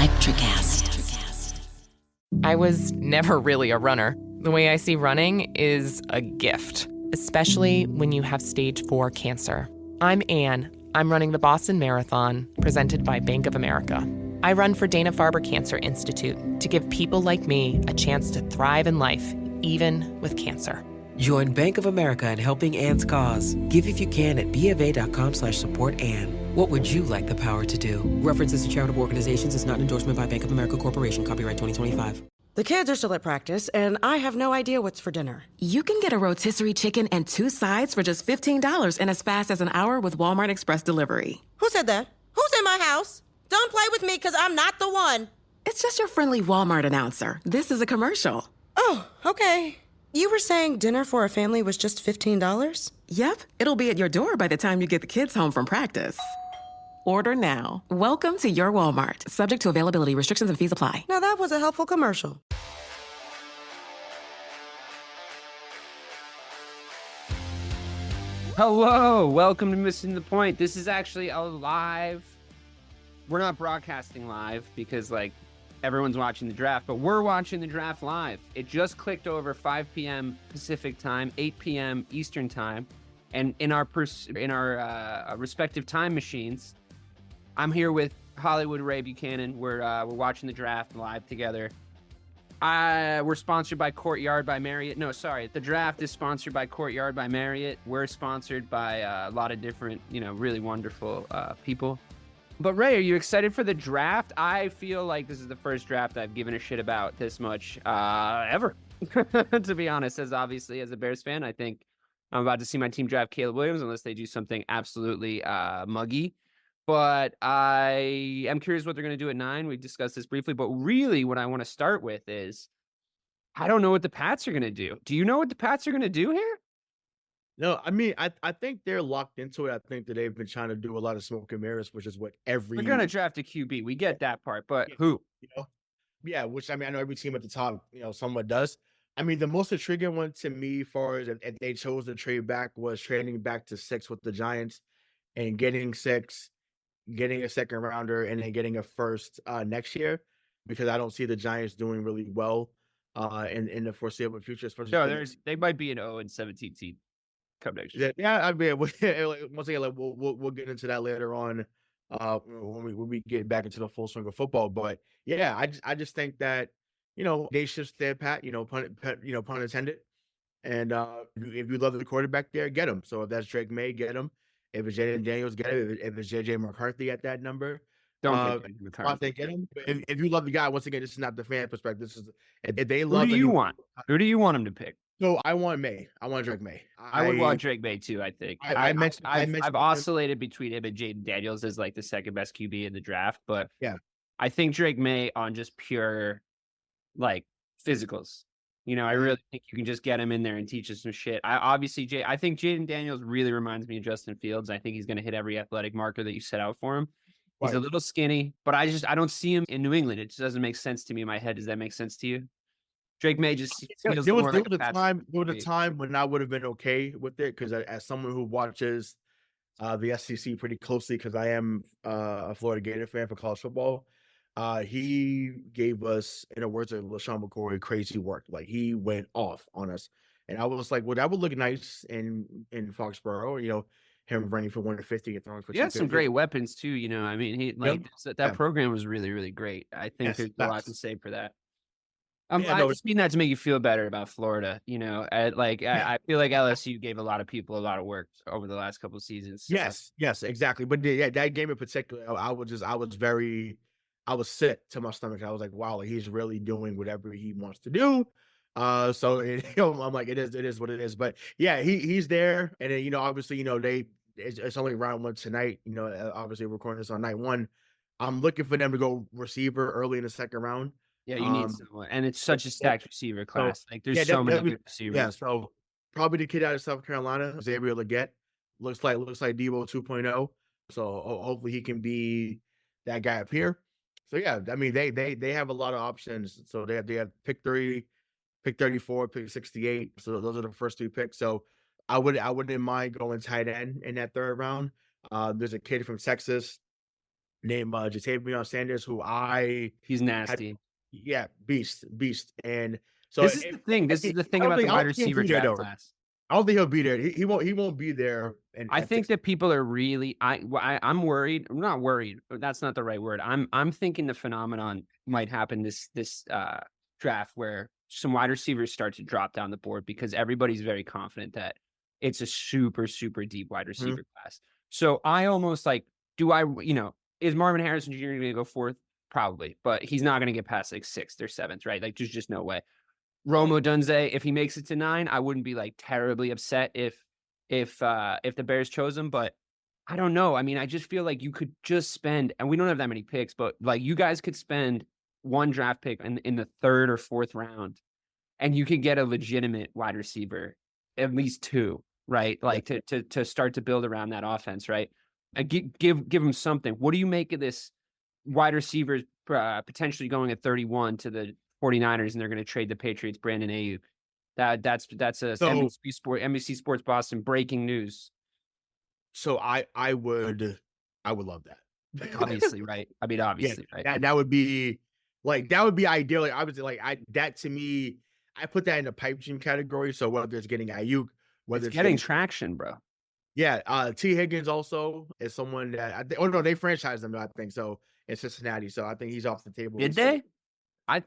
Electricast. I was never really a runner. The way I see running is a gift, especially when you have stage 4 cancer. I'm Anne. I'm running the Boston Marathon, presented by Bank of America. I run for Dana-Farber Cancer Institute to give people like me a chance to thrive in life, even with cancer. Join Bank of America in helping Anne's cause. Give if you can at BofA.com/supportAnne. What would you like the power to do? References to charitable organizations is not an endorsement by Bank of America Corporation. Copyright 2025. The kids are still at practice, and I have no idea what's for dinner. You can get a rotisserie chicken and 2 sides for just $15 in as fast as an hour with Walmart Express Delivery. Who said that? Who's in my house? Don't play with me, because I'm not the one. It's just your friendly Walmart announcer. This is a commercial. Oh, okay. You were saying dinner for a family was just $15? Yep, it'll be at your door by the time you get the kids home from practice. Order now. Welcome to your Walmart. Subject to availability, restrictions and fees apply. Now that was a helpful commercial. Hello, welcome to Missing the Point. This is actually a live. We're not broadcasting live because everyone's watching the draft, but we're watching the draft live. It just clicked over 5 p.m. Pacific time, 8 p.m. Eastern time, and in our respective time machines, I'm here with Hollywood Ray Buchanan. We're watching the draft live together. We're sponsored by Courtyard by Marriott. No, sorry, the draft is sponsored by Courtyard by Marriott. We're sponsored by a lot of different, really wonderful people. But Ray, are you excited for the draft? I feel like this is the first draft I've given a shit about this much ever. To be honest, as a Bears fan, I think I'm about to see my team draft Caleb Williams unless they do something absolutely muggy. But I am curious what they're going to do at 9. We discussed this briefly, but really what I want to start with is I don't know what the Pats are going to do. Do you know what the Pats are going to do here? No, I mean, I think they're locked into it. I think that they've been trying to do a lot of smoke and mirrors, which is what They're going to draft a QB. We get that part, but who? Yeah, which I mean, I know every team at the top, somewhat does. I mean, the most intriguing one to me, as far as if they chose to trade back, was trading back to 6 with the Giants and getting 6, getting a second rounder, and then getting a first next year, because I don't see the Giants doing really well in the foreseeable future. Especially they might be an 0-17 team. Come next year. Yeah, I mean, once again, we'll get into that later on when we get back into the full swing of football. But yeah, I just think that they should stay pat, pun intended. And if you love the quarterback there, get him. So if that's Drake Maye, get him. If it's Jaden Daniels, get him. If it's JJ McCarthy at that number, Don't get him. If you love the guy, once again, this is not the fan perspective. This is if they Who love. do you want? Who do you want him to pick? So I want May. I want Drake Maye. I would want Drake Maye too. I think I've oscillated between him and Jaden Daniels as the second best QB in the draft, but yeah, I think Drake Maye on just pure physicals. I really think you can just get him in there and teach us some shit. I think Jaden Daniels really reminds me of Justin Fields. I think he's going to hit every athletic marker that you set out for him. He's a little skinny, but I don't see him in New England. It just doesn't make sense to me in my head. Does that make sense to you? Drake Maye just feels there was a time when I would have been okay with it, because as someone who watches the SEC pretty closely, because I am a Florida Gator fan for college football, he gave us, in the words of LaShawn McCoy, crazy work. He went off on us, and I was like, well, that would look nice in Foxborough, him running for 150 and throwing for. He had some great weapons too. I mean, that program was really, really great. I think there's a lot to say for that. I just mean that to make you feel better about Florida. I feel like LSU gave a lot of people a lot of work over the last couple of seasons. Yes, exactly. But yeah, that game in particular, I was sick to my stomach. I was like, wow, he's really doing whatever he wants to do. I'm like, it is what it is. But yeah, he's there, and then obviously it's only round 1 tonight. Obviously we're recording this on night 1. I'm looking for them to go receiver early in the second round. Yeah, you need someone, and it's such a stacked receiver class. There's so many good receivers. Yeah, so probably the kid out of South Carolina, Xavier Legette, looks like Debo 2.0. So hopefully he can be that guy up here. So yeah, I mean they have a lot of options. So they have pick 3, pick 34, pick 68. So those are the first 3 picks. So I wouldn't mind going tight end in that third round. There's a kid from Texas named Jatavion Sanders, who He's had, nasty. yeah, beast. And so This is the thing. This is the thing about the wide receiver draft class. I don't think he'll be there. He won't be there. And I think that people are really. I'm worried. I'm not worried. That's not the right word. I'm thinking the phenomenon might happen this draft where some wide receivers start to drop down the board because everybody's very confident that it's a super deep wide receiver class. So I almost like, is Marvin Harrison Jr. going to go fourth? Probably, but he's not going to get past like 6th or 7th, right? Like there's just no way. Rome Odunze, if he makes it to 9, I wouldn't be like terribly upset if the Bears chose him, but I don't know. I mean, I just feel like you could just spend, and we don't have that many picks, but like you guys could spend one draft pick in the 3rd or 4th round, and you could get a legitimate wide receiver, at least 2, right? Like to start to build around that offense, right? And give them something. What do you make of this wide receivers potentially going at 31 to the 49ers, and they're going to trade the Patriots Brandon Ayuk? That's NBC Sports Boston breaking news. So I would love that. Obviously, right? I mean, obviously, yeah, right? That would be ideal. Like obviously, like that to me, I put that in the pipe dream category. So whether it's getting Ayuk, whether it's getting traction, bro. Yeah, T. Higgins also is someone that they franchised him, I think so, in Cincinnati. So I think he's off the table. Did they? I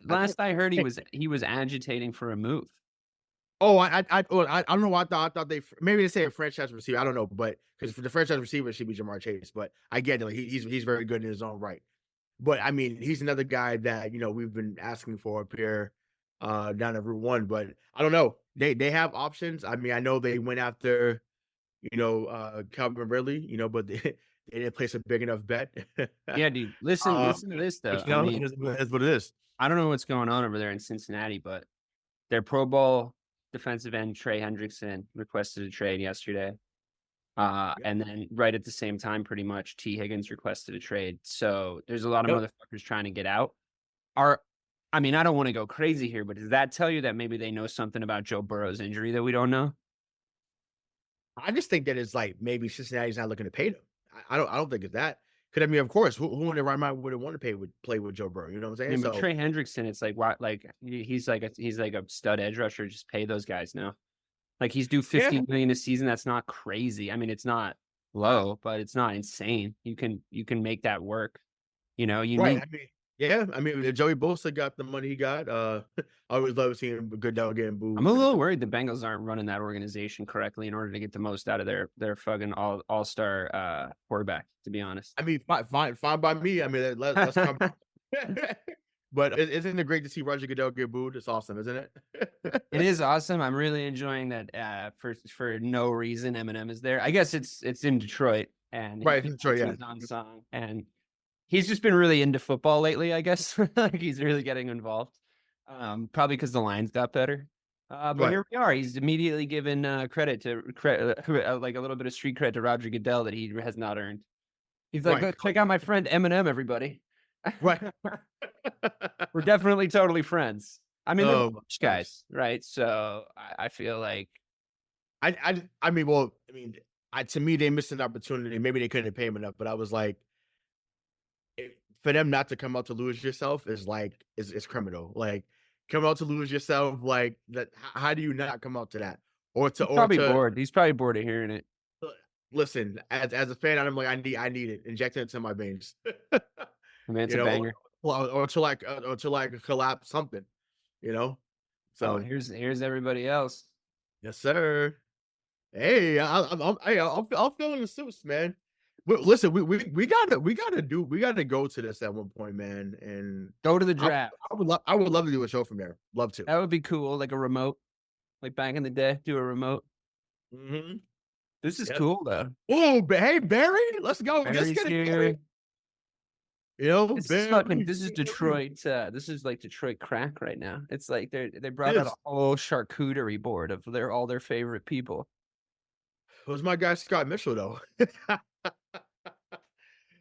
heard he was agitating for a move. Oh, I don't know. I thought they maybe they say a franchise receiver. I don't know, but because for the franchise receiver it should be Jamar Chase. But I get it. Like, he's very good in his own right. But I mean, he's another guy that we've been asking for up here down at Route 1. But I don't know. They have options. I mean, I know they went after Calvin Ridley. But they didn't place a big enough bet. Yeah, dude. Listen to this though. I mean, that's what it is. I don't know what's going on over there in Cincinnati, but their Pro Bowl defensive end Trey Hendrickson requested a trade yesterday. And then right at the same time, pretty much, T. Higgins requested a trade. So there's a lot of motherfuckers trying to get out. I mean, I don't want to go crazy here, but does that tell you that maybe they know something about Joe Burrow's injury that we don't know? I just think that it's like maybe Cincinnati's not looking to pay them. I don't think it's that. Because I mean, of course, who in their right mind wouldn't want to play with Joe Burrow? You know what I'm saying? I mean, but Trey Hendrickson, it's like what? Like he's like a stud edge rusher. Just pay those guys now. Like he's due $15 million a season. That's not crazy. I mean, it's not low, but it's not insane. You can make that work. I mean, if Joey Bosa got the money he got, I always love seeing Goodell getting booed. I'm a little worried the Bengals aren't running that organization correctly in order to get the most out of their fucking all-star quarterback, to be honest. I mean, fine by me. I mean, let's come. But isn't it great to see Roger Goodell get booed? It's awesome, isn't it? It is awesome. I'm really enjoying that. For no reason, Eminem is there. I guess it's in Detroit, and right, Detroit, yeah, his on song, and he's just been really into football lately, I guess. Like he's really getting involved. Probably because the lines got better. But right. Here we are. He's immediately given credit, like a little bit of street cred to Roger Goodell that he has not earned. He's like, right. Check out my friend Eminem, everybody. Right. We're definitely totally friends. I mean, they're guys, right? So I feel like I mean, to me, they missed an opportunity. Maybe they couldn't pay him enough, but I was like, for them not to come out to lose yourself is like it's criminal. Like come out to lose yourself, like that. How do you not come out to that? He's probably bored. He's probably bored of hearing it. Listen, as a fan, I'm like, I need it. Inject it into my veins. I mean, it's a banger. Or to like collapse something, So here's everybody else. Yes, sir. Hey, I'm feeling the suits, man. Listen, we gotta go to this at one point, man, and go to the draft. I would love to do a show from there. Love to. That would be cool, like a remote, like back in the day. Do a remote. Mm-hmm. This is cool though. Oh, hey Barry, let's go. Barry's let's get here. This is Detroit. This is like Detroit crack right now. It's like they brought out a whole charcuterie board of all their favorite people. Who's my guy Scott Mitchell though?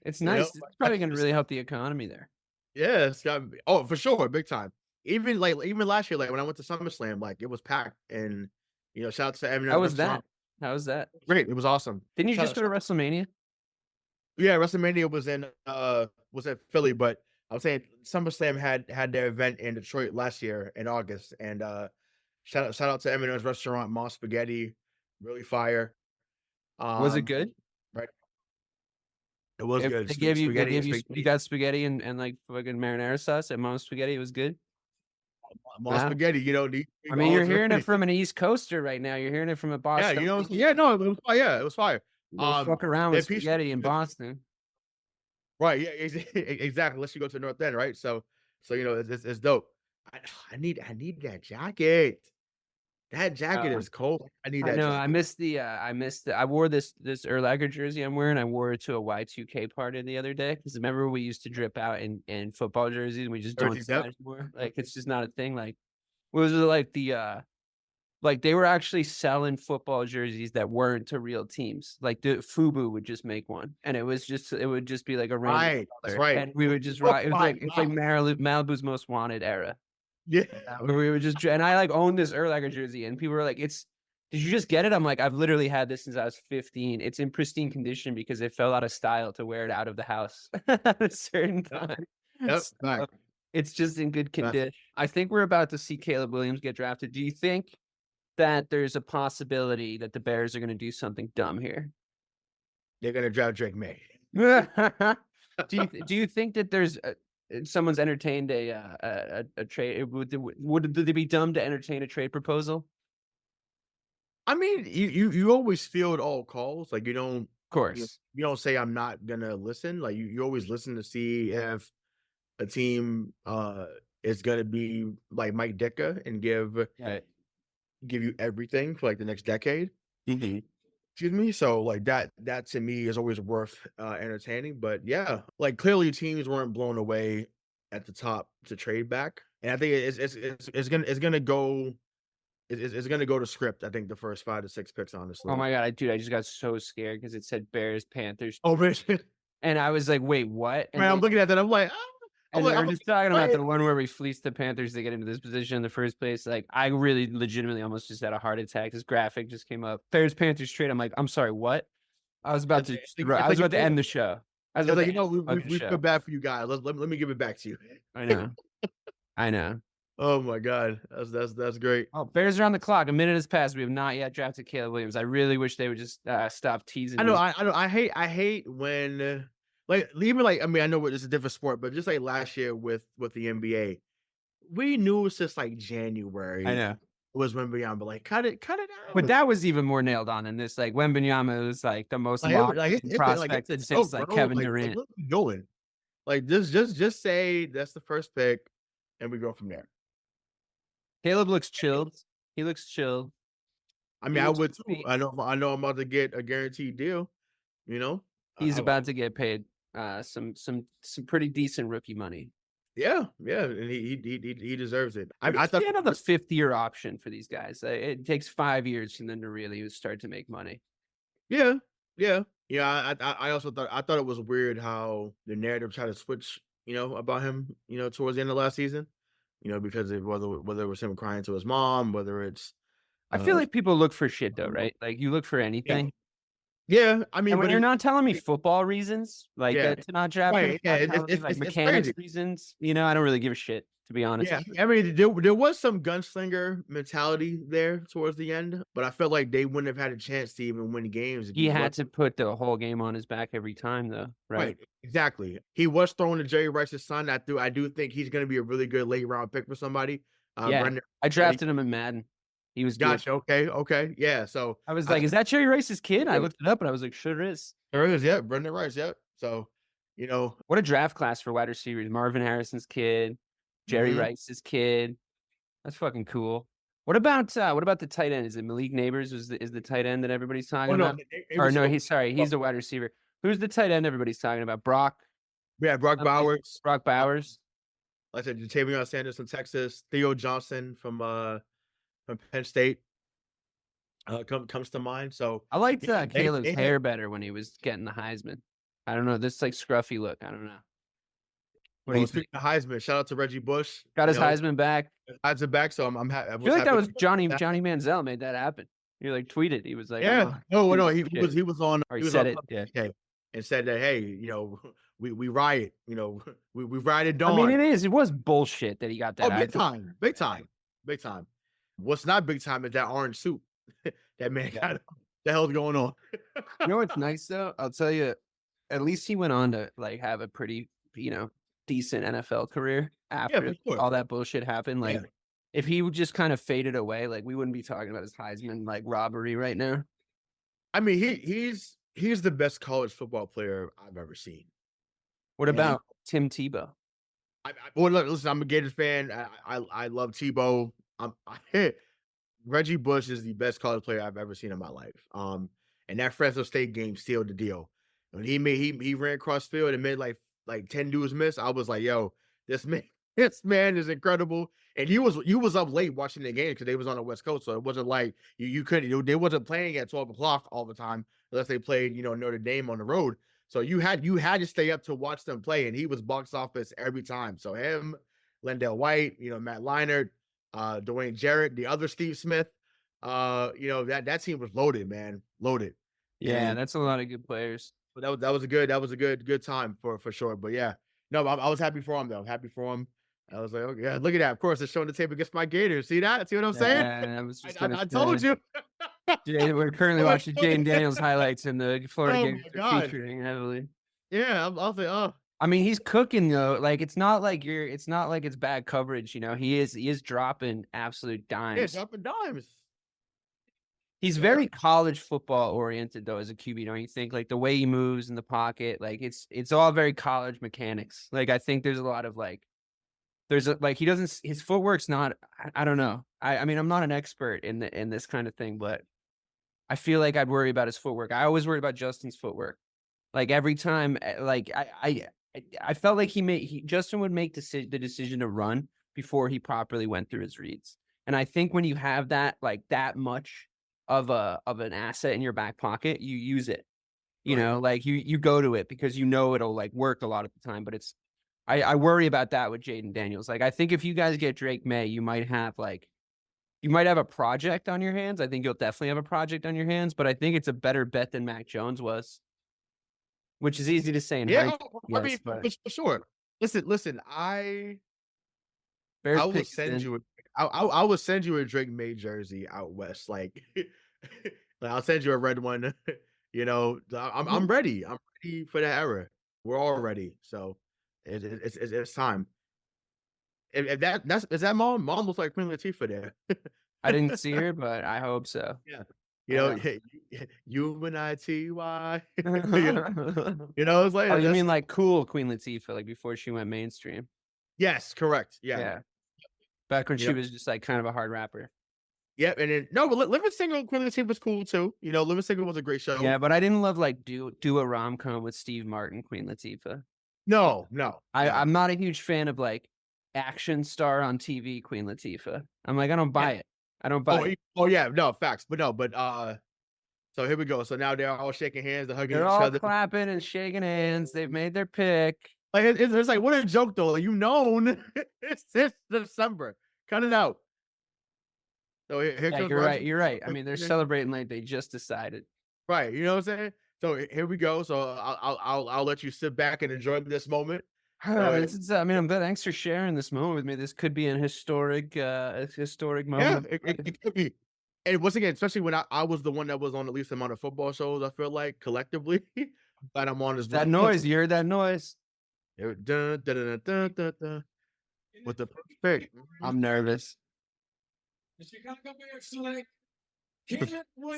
It's nice. It's probably going to really help the economy there. Yeah, Scott. Oh, for sure, big time. Even last year, like when I went to SummerSlam, like it was packed, and shout out to Eminem. How was that? Great. It was awesome. Didn't you just go to WrestleMania? Yeah, WrestleMania was at Philly, but I was saying SummerSlam had their event in Detroit last year in August, and shout out to Eminem's restaurant, Mom Spaghetti, really fire. Was it Um, good? right, it was If good. they Spaghetti, gave you, you got spaghetti and like fucking marinara sauce at Mom's Spaghetti. It was good. Mom Wow. Spaghetti. I mean, you're hearing it from an East Coaster right now. You're hearing it from a Yeah, Boston. you know, yeah, no, it was fire. Yeah, it was fire. Don't fuck around Their with pizza, spaghetti in Boston. right? Yeah, exactly. Unless you go to the North End, right? So you know, it's dope. I need that jacket. That jacket Uh, is cold. I need I that know. I jacket. missed the. I wore this Urlacher jersey I'm wearing. I wore it to a Y2K party the other day because remember we used to drip out in football jerseys and we just don't do Yep. that anymore. Like it's just not a thing. Like was it like the like they were actually selling football jerseys that weren't to real teams. Like the FUBU would just make one, and it would just be like a random Right. That's color, right. and we would just Oh rock. It was my like it's like God. Malibu's Most Wanted era. Yeah. Where we would just and I like owned this Urlacher jersey, and people were like, "It's did you just get it?" I'm like, "I've literally had this since I was 15. It's in pristine condition because it fell out of style to wear it out of the house at a certain time." Yep. So, Right. it's just in good condition. I think we're about to see Caleb Williams get drafted. Do you think that there's a possibility that the Bears are going to do something dumb here? They're gonna draft Drake Maye. Do you think that there's someone's entertained a trade? Would they be dumb to entertain a trade proposal? I mean, you always field all calls. Like you don't, Of course. you don't say I'm not gonna listen. Like you always listen to see if a team is gonna be like Mike Ditka and Right. give you everything for like the next decade. Mm-hmm. Excuse me. So like that to me is always worth entertaining. But yeah, like clearly teams weren't blown away at the top to trade back, and I think it's gonna go. It's gonna go to script. I think the first 5 to 6 picks, honestly. Oh my god, I just got so scared because it said Bears, Panthers, Oh man, and I was like, wait, what? And I'm looking at that. I'm like, and they were I'm just talking about what? the one where we fleeced the Panthers to get into this position in the first place. Like, I really legitimately almost just had a heart attack. This graphic just came up. Bears Panthers trade. I'm like, I'm sorry, what? I was about to end the show. I was like, about we feel bad for you guys. Let me give it back to you. I know. Oh my god, that's great. Oh, Bears are on the clock. A minute has passed. We have not yet drafted Caleb Williams. I really wish they would just stop teasing. I know. I hate when like even like I mean I know it's a different sport, but just like last year with the NBA, we knew it was just like January. I know. Was Wembanyama, but like cut it out. But that was even more nailed on than this. Like Wembanyama was like the most prospect since like Kevin Durant. What are we doing? Like just say that's the first pick, and we go from there. Caleb looks chilled. He looks chilled. I mean, I would too. I know I'm about to get a guaranteed deal. You know, he's about to get paid some pretty decent rookie money. Yeah, and he deserves it. I thought another 5th-year option for these guys. It takes 5 years for them to really start to make money. Yeah. I also thought it was weird how the narrative tried to switch, about him, towards the end of last season, because whether it was him crying to his mom, whether it's. I feel like people look for shit though, right? Like you look for anything. Yeah, I mean, and when you're not telling me football reasons, like to not draft him, it's mechanics reasons, I don't really give a shit, to be honest. Yeah, I mean, there was some gunslinger mentality there towards the end, but I felt like they wouldn't have had a chance to even win games. He had to put the whole game on his back every time, though, right? Exactly. He was throwing to Jerry Rice's son. I do think he's going to be a really good late round pick for somebody. I drafted him in Madden. He was gotcha. Good. Okay. Yeah. So I was like, "Is that Jerry Rice's kid?" I looked it up, and I was like, "Sure is." There is. Yeah, Brendan Rice. Yep. So, what a draft class for wide receivers. Marvin Harrison's kid, Jerry Rice's kid. That's fucking cool. What about the tight end? Is it Malik Neighbors? Is the tight end that everybody's talking about? Or no, he's the wide receiver. Who's the tight end everybody's talking about? Brock. Yeah, Brock Bowers. Brock Bowers. Like I said, Jatavion Sanders from Texas, Theo Johnson from Penn State comes to mind. So I liked Caleb's hair better when he was getting the Heisman. I don't know, this like scruffy look. I don't know. What do you think? Heisman. Shout out to Reggie Bush. Got his Heisman back. Heisman back. So I'm happy. I feel like that was Johnny Manziel made that happen. He like tweeted. He was like, yeah, no, he was on. Or he said it. Yeah. Okay. and said that, hey, we riot, we rioted I mean, dawn. it was bullshit that he got that. Oh, big time, big time, big time. What's not big time is that orange suit. That man got the hell's going on. You know what's nice though? I'll tell you, at least he went on to like have a pretty, decent NFL career after for sure. all that bullshit happened. Like, Yeah. if he would just kind of faded away, like we wouldn't be talking about his Heisman like robbery right now. I mean, he's the best college football player I've ever seen. What Yeah. about Tim Tebow? Well, look, listen, I'm a Gators fan. I love Tebow. Reggie Bush is the best college player I've ever seen in my life. And that Fresno State game sealed the deal. When he ran across field and made like 10 dudes miss, I was like, yo, this man is incredible. And you was up late watching the game because they was on the West Coast, so it wasn't like you couldn't. They wasn't playing at 12 o'clock all the time unless they played Notre Dame on the road. So you had to stay up to watch them play, and he was box office every time. So him, Lendell White, Matt Leinart, Dwayne Jarrett, the other Steve Smith, that team was loaded, man, loaded. Yeah, And that's a lot of good players. but that was a good time for sure. But yeah, no, I was happy for him though. Happy for him. I was like, okay, yeah, look at that. Of course, it's showing the tape against my Gators. See that? See what I'm saying? Yeah, I was just I told you. We're currently watching Jaden Daniels highlights, and the Florida Oh Gators my are God. featuring heavily. Yeah, I'll say, oh, I mean, he's cooking though. Like it's not like it's bad coverage. He is dropping absolute yeah, dimes. dropping dimes. He's very college football oriented though as a QB. Don't you think? Like the way he moves in the pocket, like it's all very college mechanics. Like I think there's a lot of his footwork's not. I don't know. I mean, I'm not an expert in this kind of thing, but I feel like I'd worry about his footwork. I always worried about Justin's footwork. Like every time, like I felt like Justin would make the decision to run before he properly went through his reads. And I think when you have that that much of an asset in your back pocket, you use it. Like you go to it because it'll like work a lot of the time. But I worry about that with Jaden Daniels. Like I think if you guys get Drake Maye, you might have a project on your hands. I think you'll definitely have a project on your hands, but I think it's a better bet than Mac Jones was. Which is easy to say in Yeah, hindsight, I mean, but for sure. Listen, I will send you I will send you a Drake Maye jersey out west. Like I'll send you a red one. I'm ready. I'm ready for that era. We're all ready. So it's time. If is that mom? Mom looks like Queen Latifah there. I didn't see her, but I hope so. Yeah. UNITY. It's like Oh, you mean like cool Queen Latifah, like before she went mainstream? yes, correct. Yeah. Back when she was just like kind of a hard rapper. Yep, and then but Living Single Queen Latifah was cool too. Living Single was a great show. Yeah, but I didn't love like do a rom-com with Steve Martin, Queen Latifah. No. I'm not a huge fan of like action star on TV Queen Latifah. I'm like, I don't buy it. I don't buy it. Oh yeah, no, facts. But so here we go. So now they're all shaking hands, they're hugging They're each all other. clapping and shaking hands. They've made their pick. Like it's like what a joke though. Like, it's December. Cut it out. So here Yeah, comes you're Roger. right. You're right. I mean, they're celebrating like they just decided. Right, you know what I'm saying? So here we go. So I'll let you sit back and enjoy this moment. Thanks for sharing this moment with me. This could be a historic moment. Yeah, it could be. And once again, especially when I was the one that was on the least amount of football shows, I feel like collectively, glad I'm on this. That noise, you heard that noise? Dun, dun, dun, dun, dun, dun, with the first pick. I'm nervous.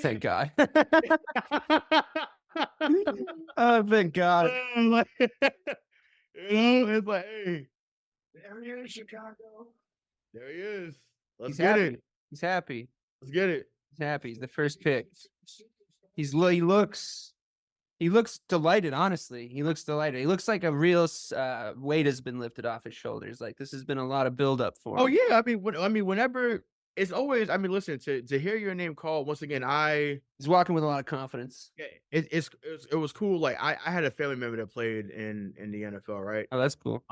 Thank God. Oh, thank God. It's like, hey, there he is, Chicago. There he is. Let's get it. He's happy. Let's get it. He's happy. He's the first pick. He looks delighted. Honestly, he looks delighted. He looks like a real weight has been lifted off his shoulders. Like this has been a lot of buildup for him. Oh yeah, whenever it's always. I mean, listen to hear your name called once again. He's walking with a lot of confidence. It was cool. Like I had a family member that played in the NFL, right? Oh, that's cool.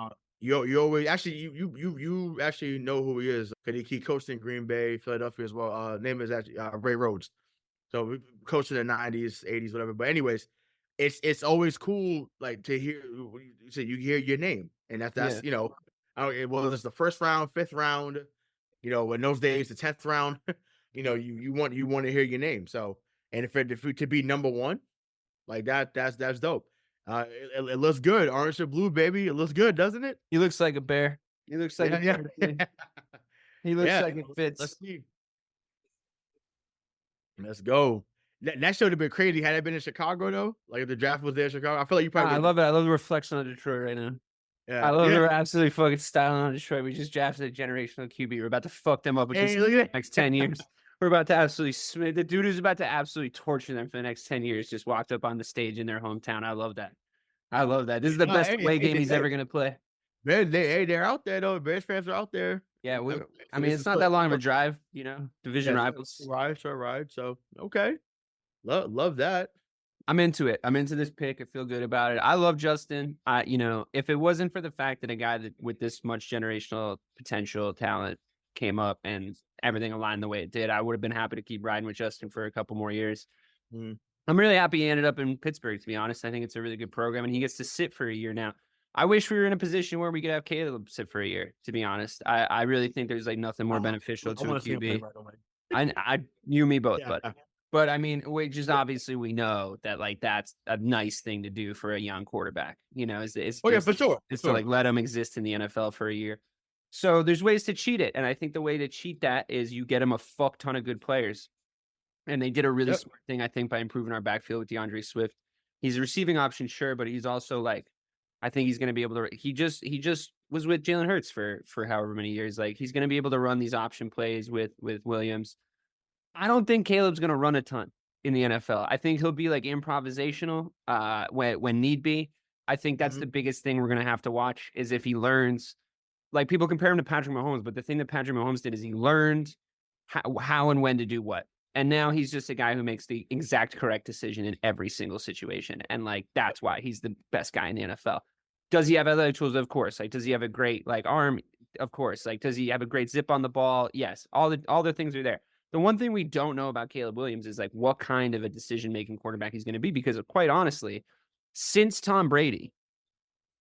You always actually you actually know who he is because he coached in Green Bay, Philadelphia as well. Name is actually Ray Rhodes. So we coached in the 90s, 80s, whatever. But anyways, it's always cool like to hear you say you hear your name, and Yeah. that's I don't, whether it's the first round, fifth round, in those days the 10th round, you want to hear your name. So and if it to be number one like that, that's dope. It looks good, orange and blue, baby. It looks good, doesn't it? He looks like a bear. He looks like Yeah, a he looks yeah. like it fits. Let's see. Let's go. That should have been crazy had it been in Chicago though. Like if the draft was there in Chicago, I feel like you probably I would've- love it. I love the reflection on Detroit right now. Yeah, I love yeah. they're absolutely fucking styling on Detroit. We just drafted a generational QB. We're about to fuck them up with Hey, this look at that. next 10 years. We're about to absolutely the dude who's about to absolutely torture them for the next 10 years just walked up on the stage in their hometown. I love that. I love that. This is the best away game he's ever gonna play. Man, they're out there though. Bears fans are out there. Yeah, I mean This it's is not what- that long of a drive, division rivals. Right, sure, right. So okay. Love that. I'm into it. I'm into this pick. I feel good about it. I love Justin. If it wasn't for the fact that a guy that with this much generational potential talent came up and everything aligned the way it did, I would have been happy to keep riding with Justin for a couple more years. Mm. I'm really happy he ended up in Pittsburgh, to be honest. I think it's a really good program, and he gets to sit for a year now. I wish we were in a position where we could have Caleb sit for a year, to be honest. I really think there's like nothing more beneficial to a QB. You and me both, Yeah. but I mean, obviously we know that like that's a nice thing to do for a young quarterback. Oh yeah, for sure. It's to like let him exist in the NFL for a year. So there's ways to cheat it, and I think the way to cheat that is you get him a fuck ton of good players. And they did a really smart thing, I think, by improving our backfield with DeAndre Swift. He's a receiving option, sure, but he's also like, I think he's going to be able to. He just was with Jalen Hurts for however many years. Like he's going to be able to run these option plays with Williams. I don't think Caleb's going to run a ton in the NFL. I think he'll be like improvisational when need be. I think that's the biggest thing we're going to have to watch is if he learns. Like people compare him to Patrick Mahomes, but the thing that Patrick Mahomes did is he learned how and when to do what. And now he's just a guy who makes the exact correct decision in every single situation. And like, that's why he's the best guy in the NFL. Does he have other tools? Of course. Like, does he have a great like arm? Of course. Like, does he have a great zip on the ball? Yes. All the things are there. The one thing we don't know about Caleb Williams is like what kind of a decision-making quarterback he's going to be, because quite honestly, since Tom Brady,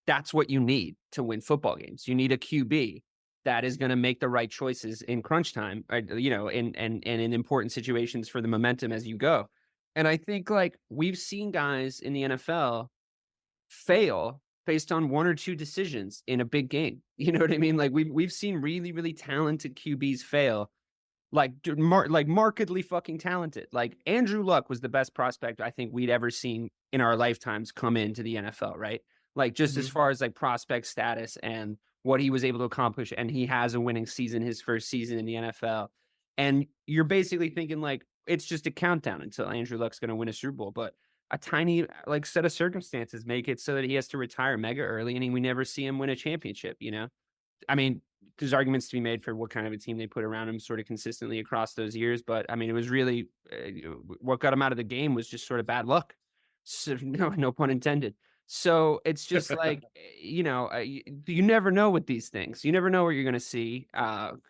that's what you need to win football games. You need a QB that is going to make the right choices in crunch time, and in important situations for the momentum as you go. And I think like we've seen guys in the NFL fail based on one or two decisions in a big game. You know what I mean? Like we've seen really, really talented QBs fail, like markedly fucking talented. Like Andrew Luck was the best prospect I think we'd ever seen in our lifetimes come into the NFL, right? Like just as far as like prospect status and what he was able to accomplish. And he has a winning season, his first season in the NFL. And you're basically thinking like, it's just a countdown until Andrew Luck's going to win a Super Bowl. But a tiny like set of circumstances make it so that he has to retire mega early and we never see him win a championship, I mean, there's arguments to be made for what kind of a team they put around him sort of consistently across those years. But I mean, it was really what got him out of the game was just sort of bad luck. So, no pun intended. So it's just like, you never know with these things. You never know what you're going to see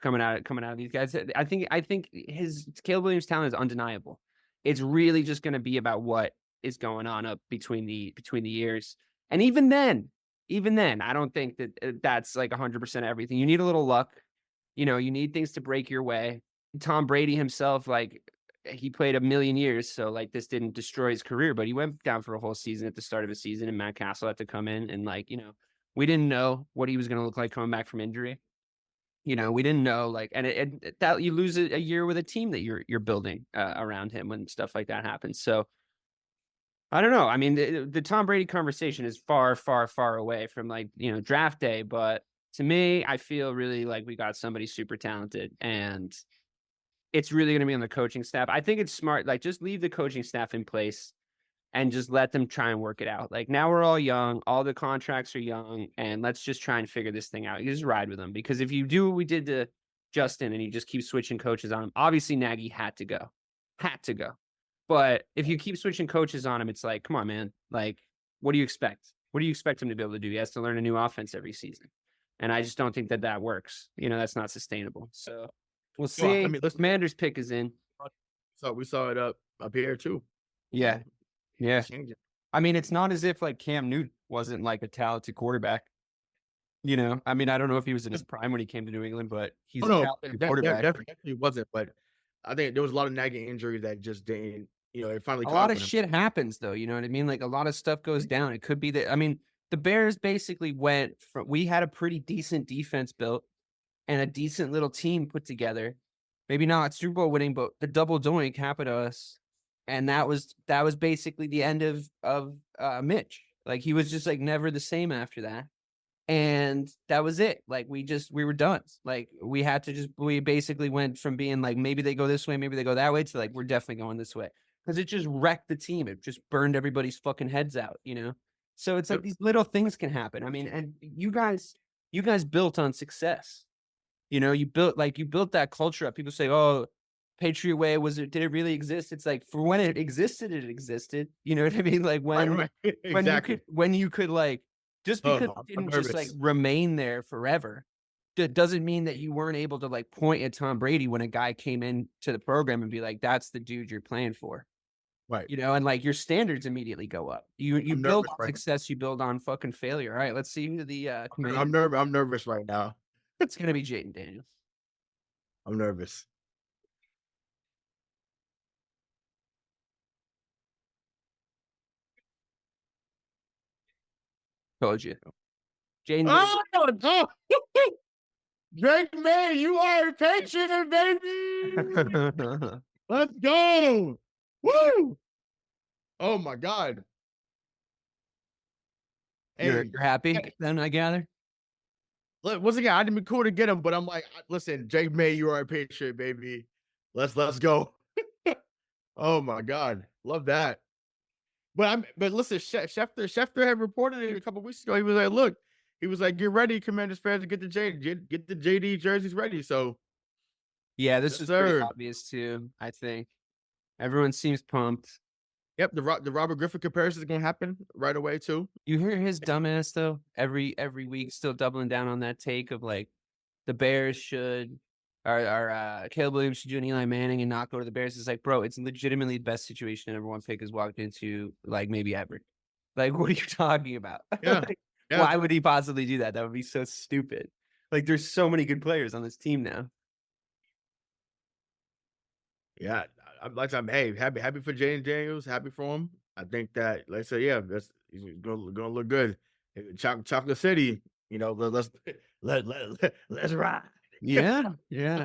coming out of these guys. I think his Caleb Williams' talent is undeniable. It's really just going to be about what is going on up between the years. And even then, I don't think that that's like 100% everything. You need a little luck. You need things to break your way. Tom Brady himself, like he played a million years, so like this didn't destroy his career, but he went down for a whole season at the start of a season, and Matt Castle had to come in, and like we didn't know what he was going to look like coming back from injury. We didn't know like, and that you lose a year with a team that you're building around him when stuff like that happens. So I don't know. I mean, the Tom Brady conversation is far, far, far away from like draft day, but to me, I feel really like we got somebody super talented, and it's really going to be on the coaching staff. I think it's smart. Like, just leave the coaching staff in place and just let them try and work it out. Like, now we're all young. All the contracts are young. And let's just try and figure this thing out. You just ride with them. Because if you do what we did to Justin and you just keep switching coaches on him, obviously Nagy had to go. But if you keep switching coaches on him, it's like, come on, man. Like, what do you expect? What do you expect him to be able to do? He has to learn a new offense every season. And I just don't think that works. That's not sustainable. So we'll see. Well, I mean, Commander's pick is in. So we saw it up here too. Yeah. Change it. I mean, it's not as if like Cam Newton wasn't like a talented quarterback. You know, I mean, I don't know if he was in his prime when he came to New England, but he's a talented quarterback. Definitely wasn't. But I think there was a lot of nagging injuries that just didn't, it finally A caught lot of with him. shit happens though. You know what I mean? Like a lot of stuff goes down. It could be that, I mean, the Bears basically went from, we had a pretty decent defense built and a decent little team put together. Maybe not Super Bowl winning, but the double doink happened to us. And that was basically the end of Mitch. Like he was just like never the same after that. And that was it. Like we were done. Like we basically went from being like, maybe they go this way, maybe they go that way, to like, we're definitely going this way. Because it just wrecked the team. It just burned everybody's fucking heads out, you know? So it's like these little things can happen. I mean, and you guys built on success. You know, you built that culture up. People say, oh, Patriot Way, did it really exist? It's like, for when it existed, it existed. You know what I mean? Like when Exactly. when you could like, just because it didn't just like remain there forever, that doesn't mean that you weren't able to like point at Tom Brady when a guy came in to the program and be like, that's the dude you're playing for. Right. You know, and like your standards immediately go up. You build on right success, you build on fucking failure. All right, let's see who the I'm nervous right now. It's gonna be Jaden Daniels. I'm nervous. Told you. Jaden. Oh, Drake Maye, you are a Patriot, baby. Let's go. Woo! Oh my God. You're Hey, happy then, I gather? look, once again, I didn't be cool to get him, but I'm like, listen, Drake Maye, you are a Patriot, baby. Let's go. Oh my God. Love that. But listen, Schefter had reported it a couple weeks ago. He was like, look, he was like, get ready, Commanders fans, to get the JD jerseys ready. So Yeah, this Yes, is pretty sir. obvious too, I think. Everyone seems pumped. yep, the Robert Griffin comparison is gonna happen right away too. You hear his dumbass though, every week, still doubling down on that take of like the Bears should, or Caleb Williams should do an Eli Manning and not go to the Bears. It's like, bro, it's legitimately the best situation the number one pick has walked into, like maybe ever. Like, what are you talking about? Yeah. Like, Yeah. why would he possibly do that? That would be so stupid. Like, there's so many good players on this team now. Yeah, I'm happy for Jaden Daniels, happy for him. I think that, like I said, yeah, he's gonna look good. Chocolate City, let's ride. Yeah.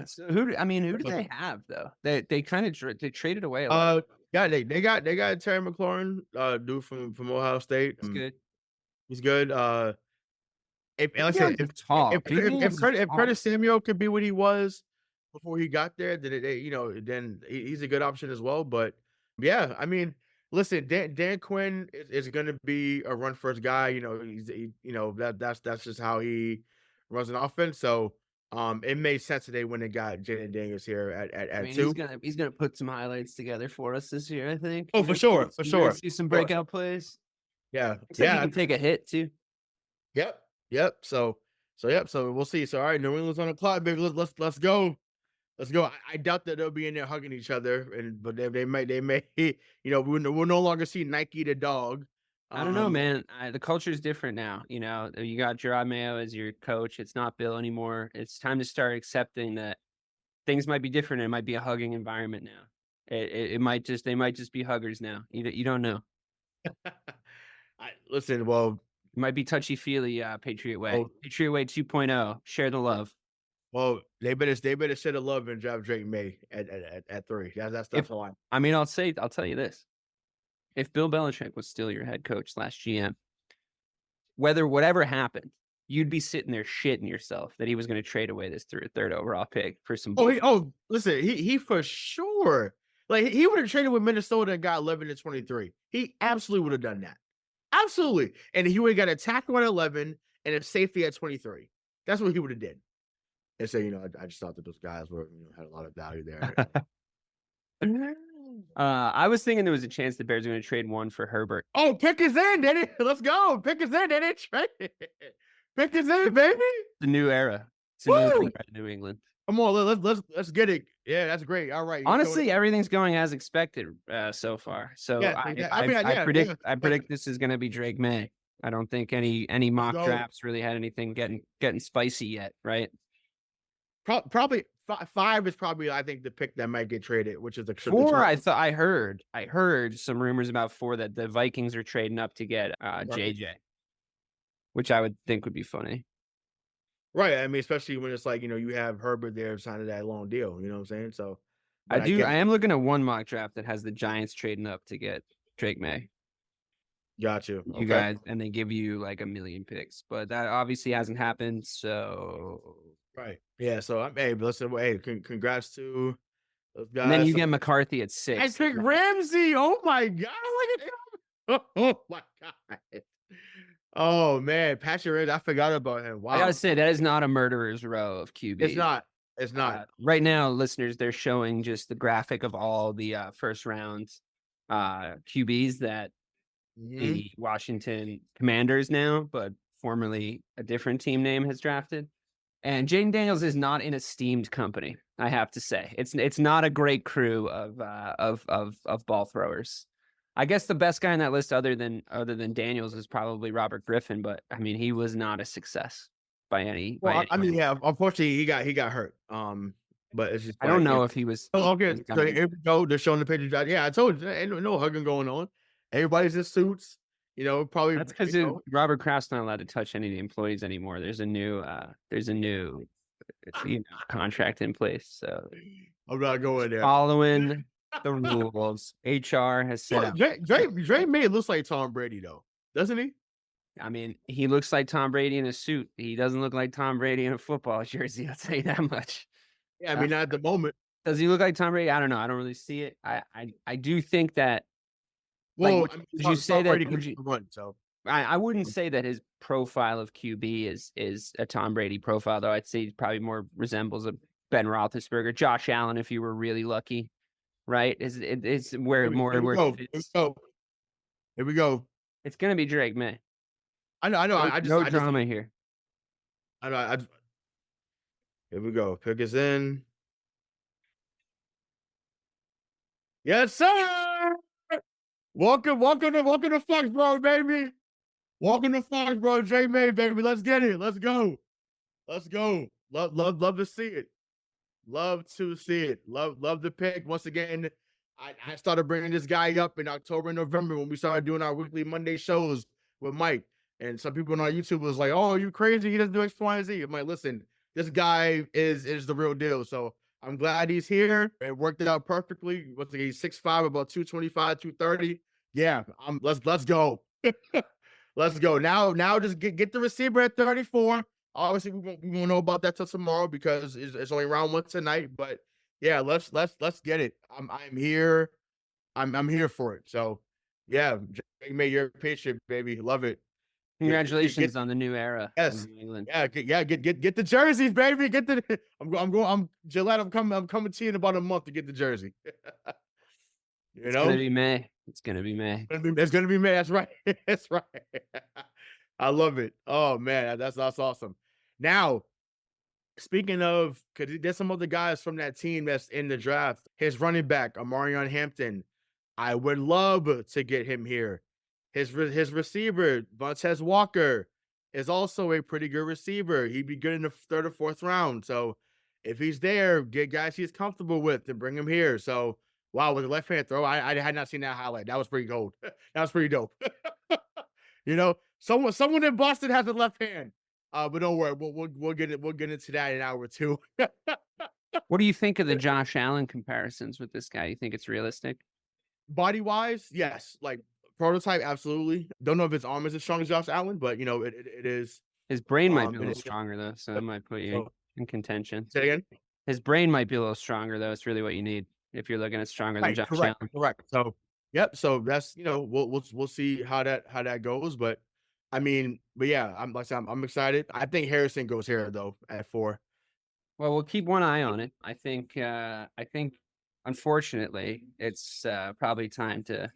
So who do they have though? They kind of they traded away a lot. Yeah, they got Terry McLaurin, dude from Ohio State. It's good. He's good. If like I said, if Curtis Samuel could be what he was before he got there, then he's a good option as well. But yeah, I mean, listen, Dan Quinn is going to be a run first guy. That's just how he runs an offense. So it made sense today when they got Jaden Daniels here at 2. He's gonna put some highlights together for us this year, I think. Oh, for sure. See some breakout plays. Yeah, Looks like he can take a hit too. Yep. So we'll see. So all right, New England's on the clock, baby. Let's go. Let's go. I doubt that they'll be in there hugging each other, but they may. We'll no longer see Nike the dog. I don't know, man. The culture is different now. You got Jerod Mayo as your coach. It's not Bill anymore. It's time to start accepting that things might be different. It might be a hugging environment now. They might just be huggers now. You don't know. Listen, well, it might be touchy feely. Patriot Way, Oh. Patriot Way 2.0. Share the love. well, they better share the love and drop Drake Maye at 3. That's the line. I mean, I'll tell you this. If Bill Belichick was still your head coach / GM, whatever happened, you'd be sitting there shitting yourself that he was going to trade away this third overall pick for some. Listen, he for sure. Like he would have traded with Minnesota and got 11 to 23. He absolutely would have done that. Absolutely. And he would have got a tackle at 11 and a safety at 23. That's what he would have did. And so, I just thought that those guys were, had a lot of value there. I was thinking there was a chance the Bears are going to trade one for Herbert. Oh, pick us in, did it? Let's go. Pick us in, did it? Pick us in, baby. The new era. It's a new era in New England. Come on, let's get it. Yeah, that's great. All right. Honestly, everything's going as expected so far. So Yeah, I mean, I yeah, predict yeah. I predict this is going to be Drake Maye. I don't think any mock go. drafts really had anything getting spicy yet, right? Probably five is probably I think the pick that might get traded, which is the Four, I heard some rumors about four that the Vikings are trading up to get JJ, which I would think would be funny. Right. I mean, especially when it's like, you have Herbert there signing that long deal. You know what I'm saying? So I but I am looking at one mock draft that has the Giants trading up to get Drake Maye. got you. You guys, and they give you like 1 million picks, but that obviously hasn't happened. So Right. Yeah. So hey, listen, hey, congrats to those guys. and then you get McCarthy at 6. I picked Ramsey. Oh my God. Look at him. Oh my God. Oh man, Patrick Ramsey, I forgot about him. Wow. I gotta say that is not a murderer's row of QB. It's not. It's not. Right now, listeners, they're showing just the graphic of all the first round QBs that the Washington Commanders now, but formerly a different team name, has drafted. And Jaden Daniels is not an esteemed company, I have to say. It's not a great crew of ball throwers. I guess the best guy on that list, other than Daniels, is probably Robert Griffin, but I mean, he was not a success by any. Well, I mean, way. yeah. Unfortunately, he got hurt. But it's just I don't know if he was. Oh, okay, so here we go. They're showing the pictures. Yeah, I told you, ain't no hugging going on. Everybody's in suits. Probably That's because Robert Kraft's not allowed to touch any of the employees anymore. There's a new contract in place. So I'm not going there. following the rules, HR has set Well, up. Drake Maye looks like Tom Brady though, doesn't he? I mean, he looks like Tom Brady in a suit. He doesn't look like Tom Brady in a football jersey. I'll tell you that much. Yeah, I mean, not at the moment. Does he look like Tom Brady? I don't know. I don't really see it. I do think that. Well, Like, would you say Tom that? Brady Would could you, run, so I wouldn't say that his profile of QB is a Tom Brady profile, though. I'd say he probably more resembles a Ben Roethlisberger, Josh Allen, if you were really lucky, right? It's where here more we where go. it fits. Here we go. It's gonna be Drake Maye. I know. I just No I drama here. I know. Here we go. Pick is in. Yes, sir. Welcome to Foxborough, baby. Welcome to Foxborough, Drake Maye, baby. Let's get it. Let's go. Love to see it. Love to see it. Love the pick. Once again, I started bringing this guy up in October and November when we started doing our weekly Monday shows with Mike. And some people on our YouTube was like, "Oh, you crazy? He doesn't do X, Y, and Z." I'm like, "Listen, this guy is the real deal." So I'm glad he's here. It worked it out perfectly. What's he? 6'5", about 225, 230. Yeah, let's go. Let's go. Now just get the receiver at 34. Obviously, we won't know about that till tomorrow because it's only round 1 tonight. But yeah, let's get it. I'm here. I'm here for it. So yeah, Drake Maye, you're a Patriot, baby. Love it. Congratulations on the new era. Yes. in New England. Yeah. Get the jerseys, baby. Get the. I'm Gillette. I'm coming to you in about a month to get the jersey. It's gonna be May. It's gonna be May. It's gonna be May. That's right. That's right. I love it. Oh man, that's awesome. Now, speaking of, because there's some other guys from that team that's in the draft. His running back, Amarion Hampton. I would love to get him here. His receiver, Vontaze Walker, is also a pretty good receiver. He'd be good in the 3rd or 4th round. So if he's there, get guys he's comfortable with and bring him here. So wow, with the left hand throw, I had not seen that highlight. That was pretty gold. That was pretty dope. Someone in Boston has a left hand. But don't worry, we'll get into that in an hour or two. What do you think of the Josh Allen comparisons with this guy? You think it's realistic? Body wise, yes. Like prototype, absolutely. Don't know if his arm is as strong as Josh Allen, but it is. His brain might be a little stronger though, so that might put you in contention. Say again. His brain might be a little stronger though. It's really what you need if you're looking at stronger than Josh Allen. Correct. So yep. So that's we'll see how that goes, but I mean, but yeah, I'm excited. I think Harrison goes here though at 4. Well, we'll keep one eye on it. I think unfortunately it's probably time to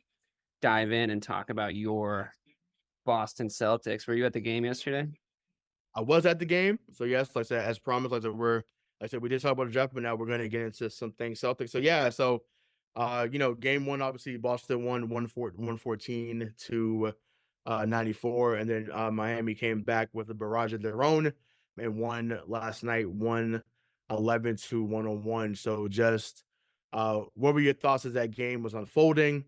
dive in and talk about your Boston Celtics. Were you at the game yesterday? I was at the game, so yes, like I said, as promised, I said we did talk about the draft, but now we're going to get into some things Celtics. So yeah, so game one, obviously Boston won 114 to 94, and then Miami came back with a barrage of their own and won last night, 111 to 101. So just what were your thoughts as that game was unfolding?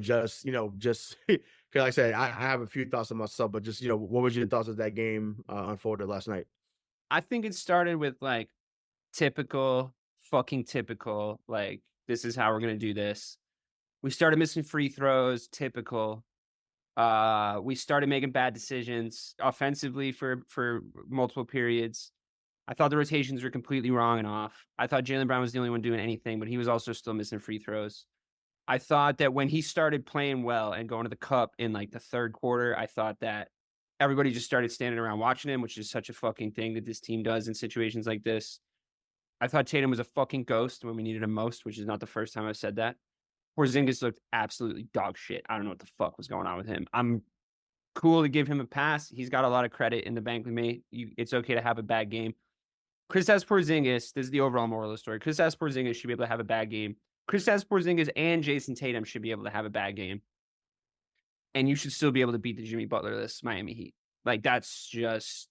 Just because like I said, I have a few thoughts on myself, but just what was your thoughts as that game unfolded last night? I think it started with like fucking typical, like, this is how we're gonna do this. We started missing free throws, typical. We started making bad decisions offensively for multiple periods. I thought the rotations were completely wrong and off. I thought Jaylen Brown was the only one doing anything, but he was also still missing free throws. I thought that when he started playing well and going to the cup in like the third quarter, I thought that everybody just started standing around watching him, which is such a fucking thing that this team does in situations like this. I thought Tatum was a fucking ghost when we needed him most, which is not the first time I've said that. Porzingis looked absolutely dog shit. I don't know what the fuck was going on with him. I'm cool to give him a pass. He's got a lot of credit in the bank with me. It's okay to have a bad game. Kristaps Porzingis, this is the overall moral of the story. Kristaps Porzingis should be able to have a bad game. Kristaps Porzingis and Jason Tatum should be able to have a bad game. And you should still be able to beat the Jimmy Butler-less Miami Heat. Like, that's just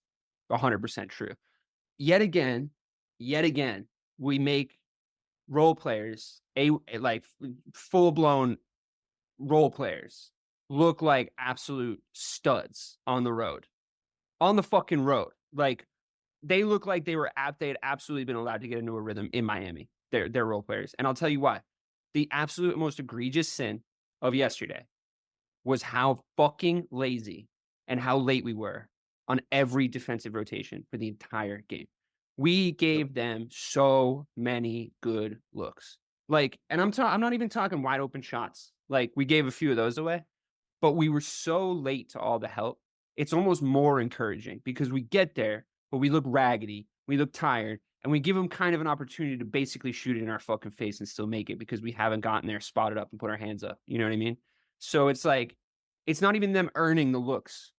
100% true. Yet again, we make role players, like full-blown role players, look like absolute studs on the road. On the fucking road. Like, they look like they had absolutely been allowed to get into a rhythm in Miami. They're role players. And I'll tell you why. The absolute most egregious sin of yesterday was how fucking lazy and how late we were on every defensive rotation for the entire game. We gave them so many good looks. Like, and I'm not even talking wide open shots. Like, we gave a few of those away, but we were so late to all the help. It's almost more encouraging because we get there, but we look raggedy, we look tired, and we give them kind of an opportunity to basically shoot it in our fucking face and still make it because we haven't gotten there, spotted up, and put our hands up. You know what I mean? So it's like, it's not even them earning the looks.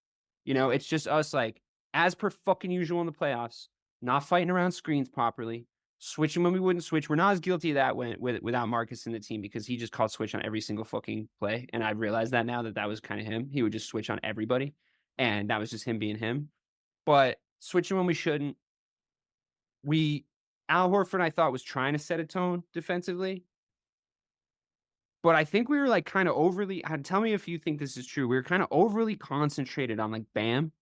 It's just us, like, as per fucking usual in the playoffs, not fighting around screens properly, switching when we wouldn't switch. We're not as guilty of that without Marcus in the team because he just called switch on every single fucking play. And I realized that now that was kind of him. He would just switch on everybody. And that was just him being him. But switching when we shouldn't. Al Horford, I thought, was trying to set a tone defensively. But I think we were like kind of overly, tell me if you think this is true. We were kind of overly concentrated on like Bam.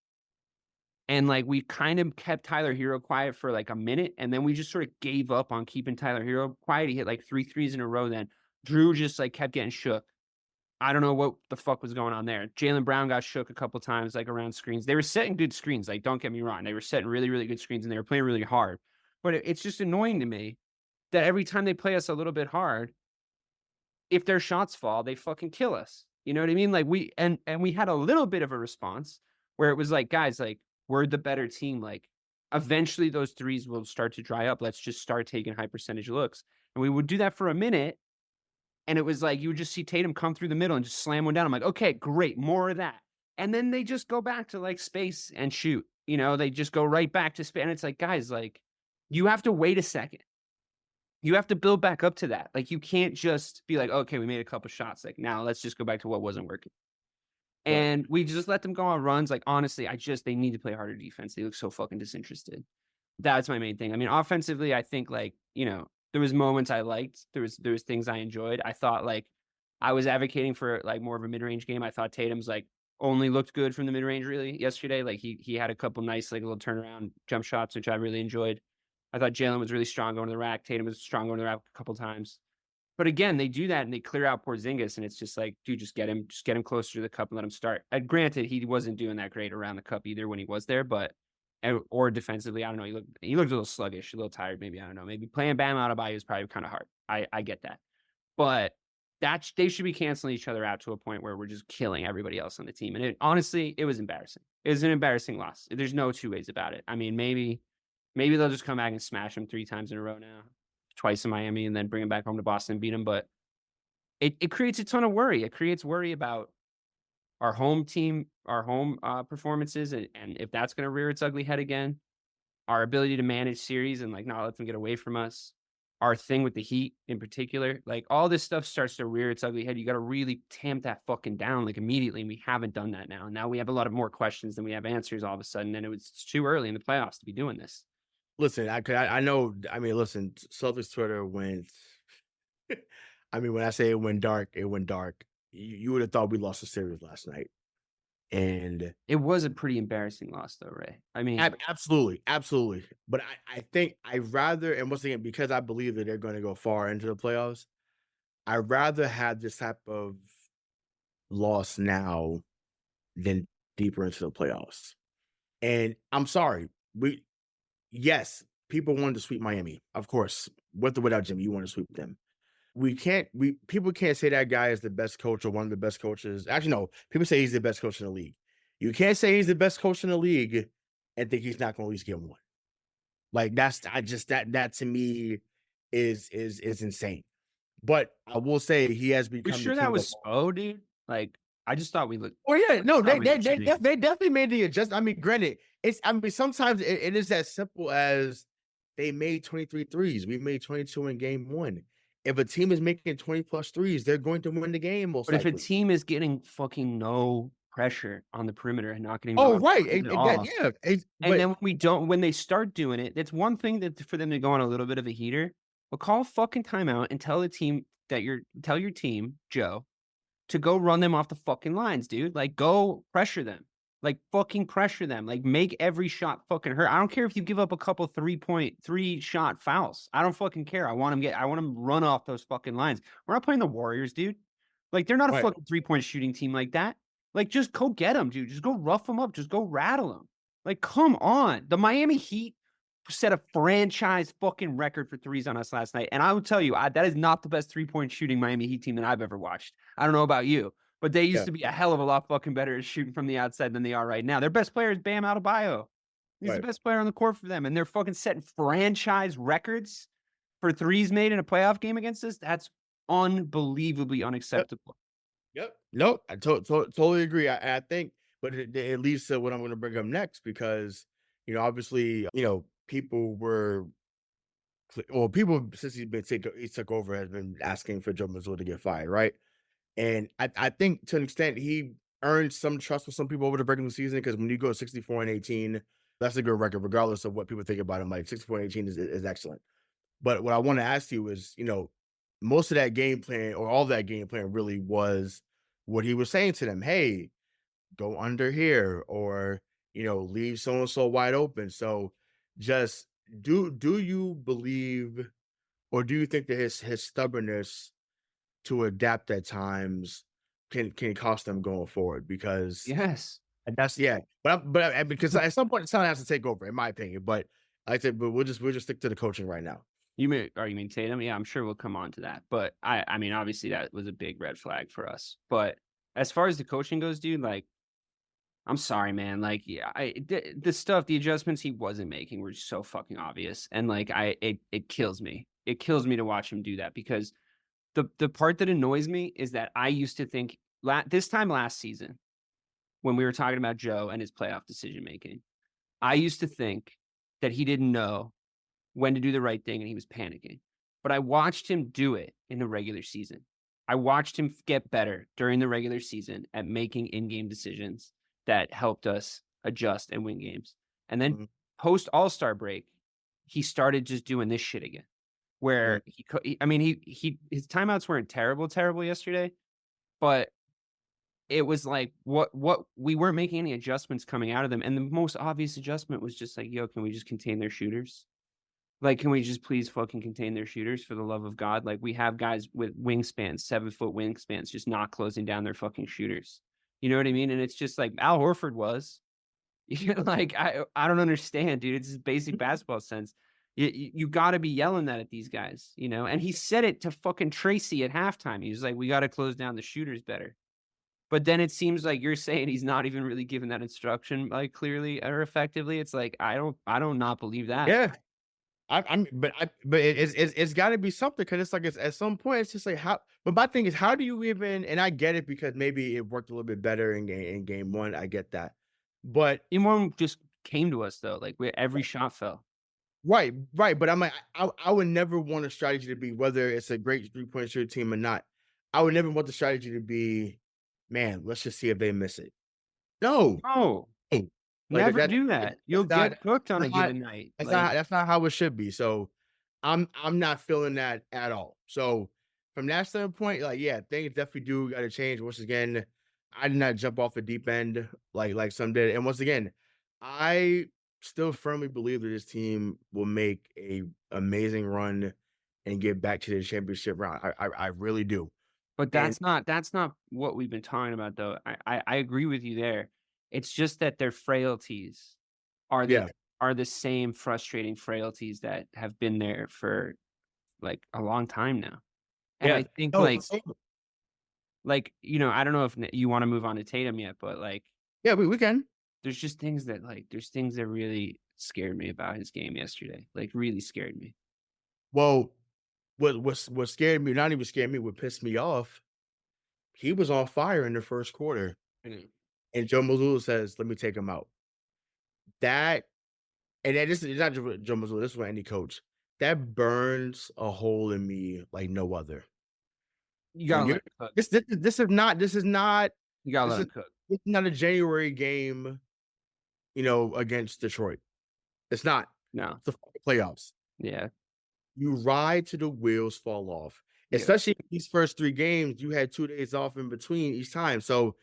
And like we kind of kept Tyler Hero quiet for like a minute. And then we just sort of gave up on keeping Tyler Hero quiet. He hit like 3 threes in a row then. Drew just like kept getting shook. I don't know what the fuck was going on there. Jaylen Brown got shook a couple times, like around screens. They were setting good screens. Like, don't get me wrong. They were setting really, really good screens and they were playing really hard. But it's just annoying to me that every time they play us a little bit hard, if their shots fall, they fucking kill us. You know what I mean? Like we had a little bit of a response where it was like, guys, like, we're the better team. Like, eventually those threes will start to dry up. Let's just start taking high percentage looks. And we would do that for a minute. And it was like, you would just see Tatum come through the middle and just slam one down. I'm like, okay, great. More of that. And then they just go back to like space and shoot. They just go right back to space. And it's like, guys, like, you have to wait a second. You have to build back up to that. Like, you can't just be like, okay, we made a couple shots. Like, now let's just go back to what wasn't working. Yeah. And we just let them go on runs. Like, honestly, they need to play harder defense. They look so fucking disinterested. That's my main thing. I mean, offensively, I think like, there was moments I liked. There was things I enjoyed. I thought like I was advocating for like more of a mid-range game. I thought Tatum's like only looked good from the mid-range really yesterday. Like he had a couple nice like little turnaround jump shots, which I really enjoyed. I thought Jaylen was really strong going to the rack. Tatum was strong going to the rack a couple times. But again, they do that and they clear out Porzingis, and it's just like, dude, just get him closer to the cup and let him start. And granted, he wasn't doing that great around the cup either when he was there, or defensively, I don't know. He looked a little sluggish, a little tired. Maybe, I don't know. Maybe playing Bam Adebayo is probably kind of hard. I get that, but they should be canceling each other out to a point where we're just killing everybody else on the team. And honestly, it was embarrassing. It was an embarrassing loss. There's no two ways about it. I mean, maybe they'll just come back and smash them 3 times in a row now, twice in Miami, and then bring them back home to Boston and beat them. But it creates a ton of worry. It creates worry about our home team, our home performances, and if that's going to rear its ugly head again. our ability to manage series and like not let them get away from us, our thing with the Heat in particular, like all this stuff starts to rear its ugly head. You got to really tamp that fucking down like immediately. And we haven't done that now. Now we have a lot of more questions than we have answers all of a sudden. And it's too early in the playoffs to be doing this. Listen, I know. I mean, listen, Celtics Twitter went. I mean, when I say it went dark, it went dark. You would have thought we lost the series last night, and It was a pretty embarrassing loss, though, Ray. I mean, absolutely. But I think I'd rather, and once again, because I believe that they're going to go far into the playoffs, I'd rather have this type of loss now than deeper into the playoffs. And I'm sorry, yes, people wanted to sweep Miami, of course. With or without Jimmy, you want to sweep them. People can't say that guy is the best coach or one of the best coaches. Actually, no, people say he's the best coach in the league. You can't say he's the best coach in the league and think he's not going to at least get one. Like that to me is insane. But I will say he has become. you sure that was Spo, dude? Like, I just thought we looked. Oh yeah, no, they definitely made the adjustment. I mean, granted, sometimes it is as simple as they made 23 threes. We made 22 in game 1. If a team is making 20 plus threes, they're going to win the game. But if a team is getting fucking no pressure on the perimeter and not getting, and then when they start doing it, it's one thing for them to go on a little bit of a heater. But call a fucking timeout and tell your team, Joe, to go run them off the fucking lines, dude. Like, go pressure them. Like, fucking pressure them. Like, make every shot fucking hurt. I don't care if you give up a couple 3-shot fouls. I don't fucking care. I want them run off those fucking lines. We're not playing the Warriors, dude. Like, they're not a fucking 3-point shooting team like that. Like, just go get them, dude. Just go rough them up. Just go rattle them. Like, come on. The Miami Heat set a franchise fucking record for threes on us last night. And I will tell you, that is not the best 3-point shooting Miami Heat team that I've ever watched. I don't know about you, but they used to be a hell of a lot fucking better at shooting from the outside than they are right now. Their best player is Bam Adebayo. He's the best player on the court for them. And they're fucking setting franchise records for threes made in a playoff game against us. That's unbelievably unacceptable. Yep. No, I totally agree. I think, but it leads to what I'm going to bring up next because, obviously, people since he took over has been asking for Joe Mazzulla to get fired, right? And I think to an extent he earned some trust with some people over the regular season because when you go 64-18, that's a good record, regardless of what people think about him. Like 64-18 is excellent. But what I want to ask you is, most of that game plan or all that game plan really was what he was saying to them. Hey, go under here or, leave so-and-so wide open. So just do you believe or do you think that his stubbornness to adapt at times can cost them going forward? Because yes, that's but because at some point someone has to take over, in my opinion. But like I said, but we'll just stick to the coaching right now. You mean Tatum? Yeah, I'm sure we'll come on to that. But I mean, obviously that was a big red flag for us. But as far as the coaching goes, dude, like, I'm sorry, man. Like, the adjustments he wasn't making were so fucking obvious. And like, it kills me. It kills me to watch him do that because the part that annoys me is that I used to think this time last season, when we were talking about Joe and his playoff decision-making, I used to think that he didn't know when to do the right thing and he was panicking. But I watched him do it in the regular season. I watched him get better during the regular season at making in-game decisions that helped us adjust and win games. And then post All-Star break, he started just doing this shit again. Where his timeouts weren't terrible yesterday, but it was like what we weren't making any adjustments coming out of them. And the most obvious adjustment was just like, yo, can we just contain their shooters? Like, can we just please fucking contain their shooters for the love of God? Like, we have guys with wingspans, 7-foot wingspans, just not closing down their fucking shooters. You know what I mean? And it's just like Al Horford was. Like, I don't understand, dude. It's just basic basketball sense. You got to be yelling that at these guys, And he said it to fucking Tracy at halftime. He was like, we got to close down the shooters better. But then it seems like you're saying he's not even really giving that instruction, like, clearly or effectively. It's like, I don't not believe that. Yeah. But it's got to be something because it's like at some point it's just like how. But my thing is, how do you even? And I get it because maybe it worked a little bit better in game 1. I get that, but Game 1 just came to us though. Like every shot fell. Right. But I'm like, I would never want a strategy to be, whether it's a great 3-point shooting team or not. I would never want the strategy to be, man, let's just see if they miss it. No. Oh, Hey, never do that. You'll not, get cooked on a that's not, given night. that's not how it should be. So I'm not feeling that at all. So from that standpoint, like, yeah, things definitely do got to change. Once again, I did not jump off the deep end like some did. And once again, I still firmly believe that this team will make a amazing run and get back to the championship round. I really do. But And that's not what we've been talking about though. I agree with you there. It's just that their frailties are yeah, the same frustrating frailties that have been there for like a long time now. And yeah. I think No, I don't know if you want to move on to Tatum yet, but like yeah, we can. there's things that really scared me about his game yesterday. Like really scared me. Well, what scared me, not even scared me, what pissed me off, he was on fire in the first quarter. And Joe Mazzulla says, let me take him out. That, and that this is not just Joe Mazzulla, this is with any coach. That burns a hole in me like no other. You gotta When let you're, him cook. this is not You gotta this let is him cook. this is not a January game, against Detroit. It's not. No. It's the fucking playoffs. Yeah. You ride till the wheels fall off. Yeah. Especially these first 3 games, you had 2 days off in between each time. So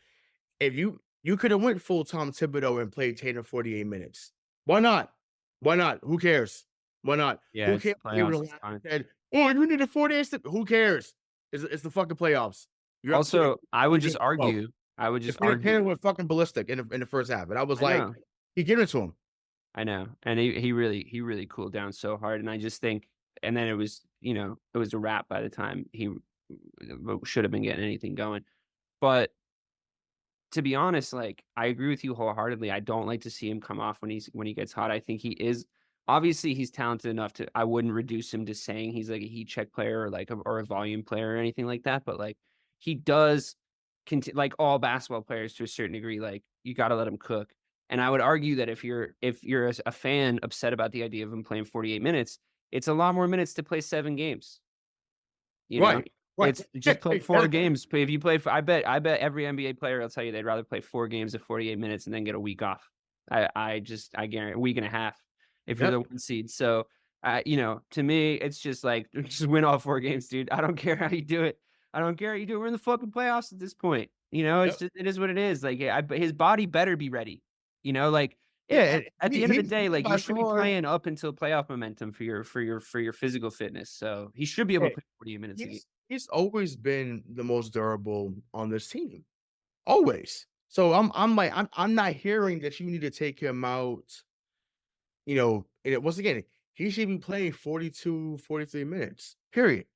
if you could have went full Tom Thibodeau and played Tatum 48 minutes. Why not? Why not? Who cares? Why not? Yeah, Who it's the cares? They playoffs, would've it's laughed fine. and said, oh, you needed 4 days. Who cares? It's the fucking playoffs. You're up Also, 2 I would days. just argue. If Tatum went fucking ballistic in the first half, and I was like, know. he gave it to him. I know. And he really cooled down so hard. And I just think, and then it was a wrap by the time he should have been getting anything going. But to be honest, like I agree with you wholeheartedly. I don't like to see him come off when he gets hot. I think he is obviously he's talented enough to. I wouldn't reduce him to saying he's like a heat check player or like or a volume player or anything like that. But like he does, like all basketball players to a certain degree. Like you got to let him cook. And I would argue that if you're a fan upset about the idea of him playing 48 minutes, it's a lot more minutes to play 7 games. You know? Right. It's just play 4 games. If you play, I bet every NBA player will tell you they'd rather play 4 games of 48 minutes and then get a week off. I guarantee a week and a half if you're the 1 seed. So, to me, it's just like just win all 4 games, dude. I don't care how you do it. We're in the fucking playoffs at this point. It's just it is what it is. Like his body better be ready. Like Yeah. at the end of the day, like you should be far- playing up until playoff momentum for your physical fitness. So he should be able to play 48 minutes a game. He's always been the most durable on this team. Always. So I'm not hearing that you need to take him out. And once again, he should be playing 42, 43 minutes. Period.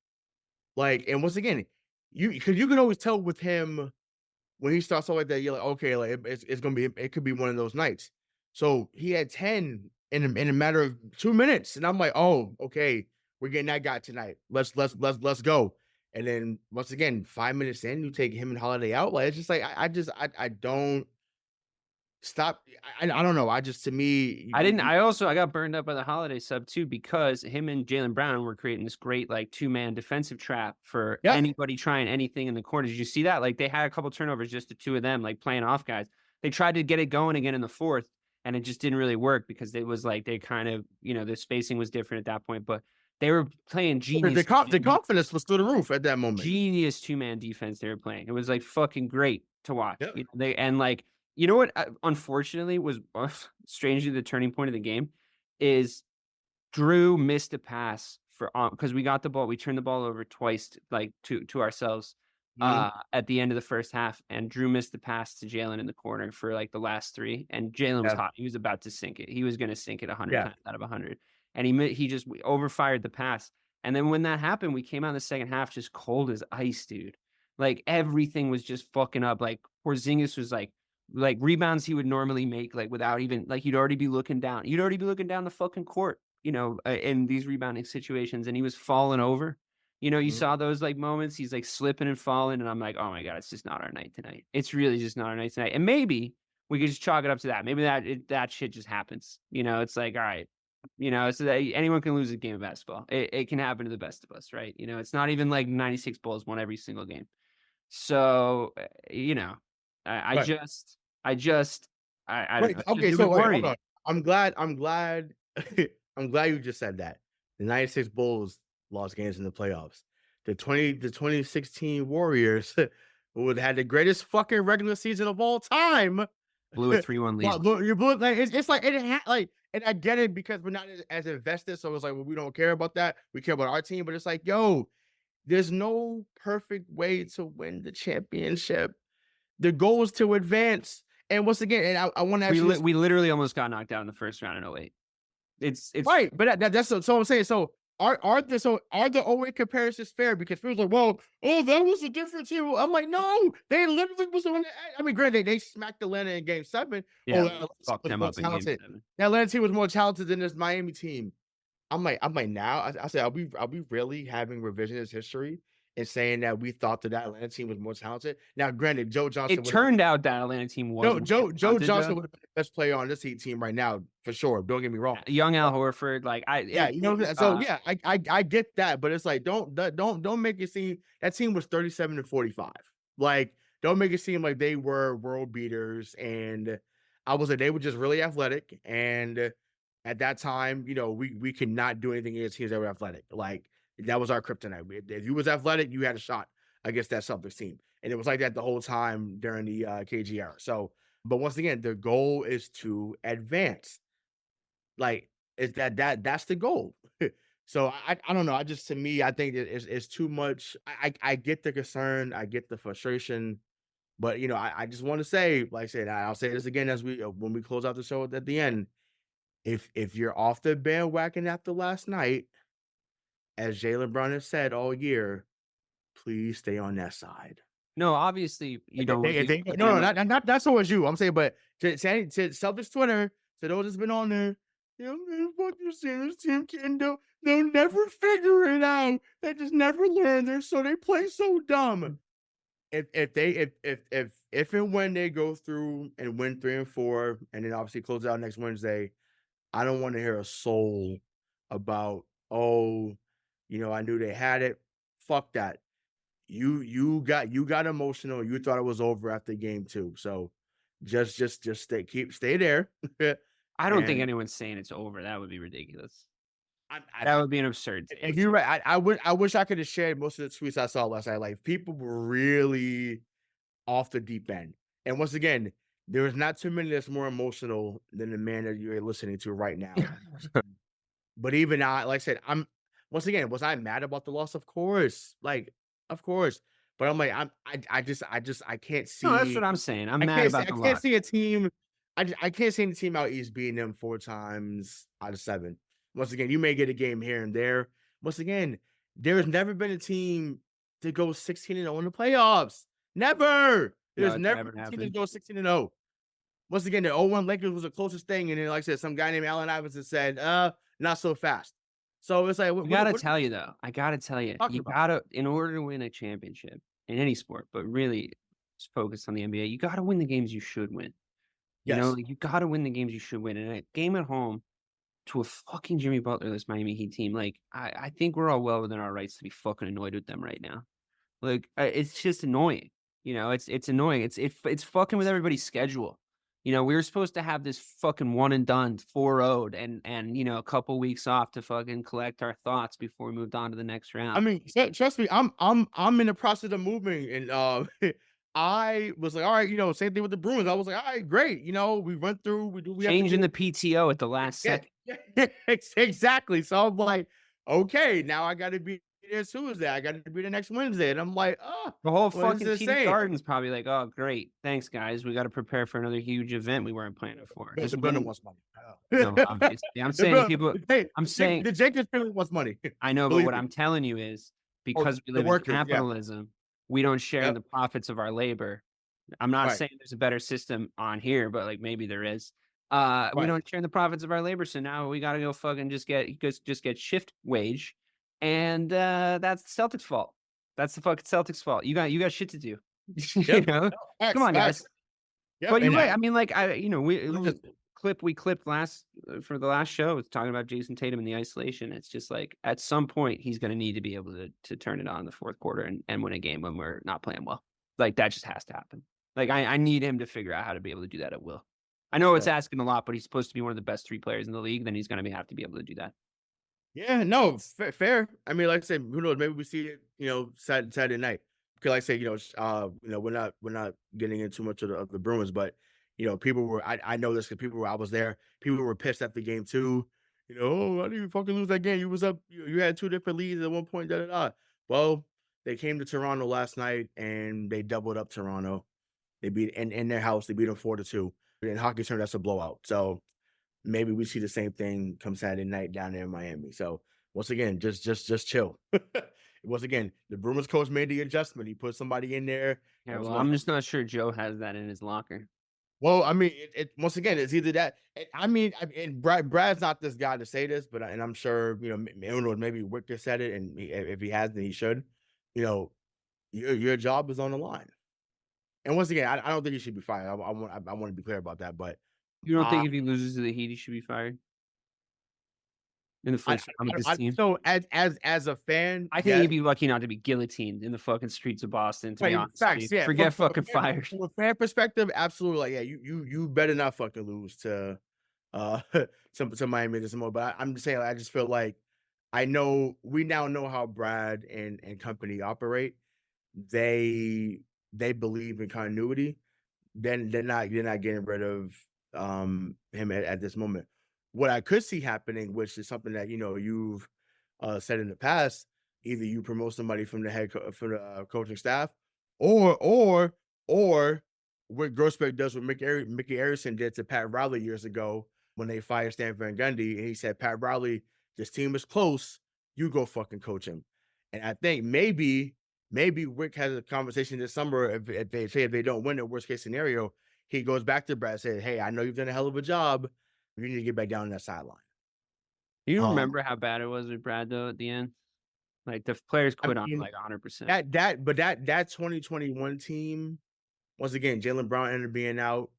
Like, and once again, because you can always tell with him when he starts off like that, you're like, okay, like it could be one of those nights. So he had 10 in a matter of 2 minutes, and I'm like, oh, okay, we're getting that guy tonight. Let's go. And then once again, 5 minutes in, you take him and Holiday out. Like it's just like I don't stop. I don't know. To me, I got burned up by the Holiday sub too because him and Jaylen Brown were creating this great like 2-man defensive trap for anybody trying anything in the corner. Did you see that? Like they had a couple turnovers, just the 2 of them like playing off guys. They tried to get it going again in the 4th, and it just didn't really work because it was like they kind of the spacing was different at that point, but they were playing genius. The confidence was through the roof at that moment. Genius 2-man defense they were playing. It was like fucking great to watch. Yeah. You know what? Unfortunately, was strangely the turning point of the game is Drew missed a pass because we got the ball. We turned the ball over twice, to ourselves at the end of the first half, and Drew missed the pass to Jaylen in the corner for like the last 3, and Jaylen was hot. He was about to sink it. He was going to sink it 100 times out of 100, and he just overfired the pass. And then when that happened, we came out in the second half just cold as ice, dude. Like everything was just fucking up. Like Porzingis was like rebounds he would normally make, like without even like you'd already be looking down the fucking court, in these rebounding situations, and he was falling over. You saw those like moments. He's like slipping and falling, and I'm like, oh my God, it's just not our night tonight. It's really just not our night tonight. And maybe we could just chalk it up to that. Maybe that shit just happens. It's like, all right, so that anyone can lose a game of basketball. It can happen to the best of us, right? It's not even like 96 Bulls won every single game. So, I Right. just, I Wait, don't know. okay, Just so wait, worried. hold on. I'm glad I'm glad you just said that. The 96 Bulls lost games in the playoffs. The 2016 Warriors who had the greatest fucking regular season of all time. Blew a 3-1 lead. Well, you blew like it's like and I get it because we're not as invested, so it's like, well, we don't care about that. We care about our team, but it's like, yo, there's no perfect way to win the championship. The goal is to advance. And once again, and I want to actually We literally almost got knocked out in the first round in 08. It's right, but that's so I'm saying. So are the 08 comparisons fair? Because people's like, well, that was a different team. I'm like, no, they literally was on. I mean, granted, they smacked Atlanta in Game 7. Yeah, Atlanta fucked was them more up in Game talented. 7. That Atlanta team was more talented than this Miami team. I'm like now. I said, are we really having revisionist history and saying that we thought that Atlanta team was more talented? Now, granted, Joe Johnson. It turned out that Atlanta team was Joe Johnson would have been the best player on this Heat team right now for sure. Don't get me wrong. Young Al Horford, I get that, but it's like don't make it seem that team was 37-45. Like, don't make it seem like they were world beaters, and I was like, they were just really athletic, and at that time, we could not do anything against teams that were athletic. Like, that was our kryptonite. If you was athletic, you had a shot against that Celtics team. And it was like that the whole time during the KG era. So, but once again, the goal is to advance. Like, is that's the goal. So I don't know. To me, I think it's too much. I get the concern, I get the frustration, but I just want to say, like I said, I'll say this again as when we close out the show at the end. If you're off the bandwagon after last night, as Jaylen Brown has said all year, please stay on that side. No, obviously you don't. Not that's always you. I'm saying, but to Celtics Twitter, to those that's been on there, what you're saying, this team can't do. They'll never figure it out. They just never learn. So they play so dumb. If and when they go through and win 3 and 4, and then obviously close out next Wednesday, I don't want to hear a soul about, I knew they had it. Fuck that. You got emotional. You thought it was over after game 2. So just stay there. I don't think anyone's saying it's over. That would be ridiculous. That would be an absurd. If you're right, I wish I could have shared most of the tweets I saw last night. Like, people were really off the deep end. And once again, there is not too many that's more emotional than the man that you're listening to right now. But even I, like I said, was I mad about the loss? Of course. Of course. But I'm like, I can't see. No, that's what I'm saying. I'm mad about the loss. I can't see a team. I can't see the team out East beating them 4 times out of 7. Once again, you may get a game here and there. Once again, there has never been a team to go 16-0 in the playoffs. Never. There's never been a team to go 16-0. Once again, the 0-1 Lakers was the closest thing. And then, like I said, some guy named Allen Iverson said, not so fast. So it's like, I gotta tell you, in order to win a championship in any sport, but really focus on the NBA, you gotta win the games you should win. Yes. You gotta win the games you should win. And a game at home to a fucking Jimmy Butler-less Miami Heat team, like, I think we're all well within our rights to be fucking annoyed with them right now. Like, it's just annoying. It's annoying. It's fucking with everybody's schedule. We were supposed to have this fucking one and done 4-0'd and a couple weeks off to fucking collect our thoughts before we moved on to the next round. I mean, trust me, I'm in the process of moving, and I was like, all right, same thing with the Bruins. I was like, all right, great. We went through, we changing the PTO at the last second. Exactly. So I'm like, okay, now I got to be there Tuesday. I got to be the next Wednesday, and I'm like, oh, the whole fucking TD Garden's probably like, oh, great, thanks guys. We got to prepare for another huge event we weren't planning for. The building wants money. No, obviously. I'm saying people. I'm saying the Jenkins family wants money. I know, but what I'm telling you is because we live in capitalism, we don't share in the profits of our labor. I'm not saying there's a better system on here, but like maybe there is. We don't share in the profits of our labor, so now we got to go fucking just get shift wage, and that's the Celtics' fault. That's the fucking Celtics' fault. You got shit to do. Come on, guys. Yep, But you're and right. I mean, like we clipped last for the last show. It's talking about Jason Tatum in the isolation. It's just like at some point he's going to need to be able to turn it on in the fourth quarter and win a game when we're not playing well. Like that just has to happen. Like I need him to figure out how to be able to do that at will. I know it's asking a lot, but he's supposed to be one of the best 3 players in the league. Then he's going to have to be able to do that. Yeah, no, fair. I mean, like I said, who knows? Maybe we see it, Saturday night. Because, like I said, we're not getting into too much of the Bruins, but people were. I know this because I was there. People were pissed at the game too. Oh, why did you fucking lose that game? You was up. You had 2 different leads at one point. Da da da. Well, they came to Toronto last night and they doubled up Toronto. They beat in their house. They beat them 4-2. In hockey terms, that's a blowout. So maybe we see the same thing come Saturday night down there in Miami. So once again, just chill. Once again, the Bruins coach made the adjustment. He put somebody in there. Yeah, well, I'm just not sure Joe has that in his locker. Well, I mean, once again, it's either that. And Brad's not this guy to say this, but I'm sure maybe Wicker said it, and if he has, then he should. Your job is on the line. And once again, I don't think he should be fired. I want to be clear about that. But you don't think if he loses to the Heat, he should be fired? In the first round of this team. So as a fan, I think he'd be lucky not to be guillotined in the fucking streets of Boston. To be honest, facts, yeah. Forget fucking fired. From a fan perspective, absolutely. Like, yeah, you better not fucking lose to to Miami this more. But I'm just saying, I just feel like we now know how Brad and company operate. They believe in continuity. Then they're not getting rid of him at this moment. What I could see happening, which is something that you've said in the past, either you promote somebody from the coaching staff, or what Grossbeck does what Mickey Arison did to Pat Riley years ago when they fired Stan Van Gundy, and he said, "Pat Riley, this team is close. You go fucking coach him." And I think maybe Wick has a conversation this summer. If they don't win, the worst case scenario, he goes back to Brad and says, "Hey, I know you've done a hell of a job. You need to get back down that sideline." You remember how bad it was with Brad though at the end? Like the players quit on like 100%. That 2021 team, once again, Jaylen Brown ended up being out.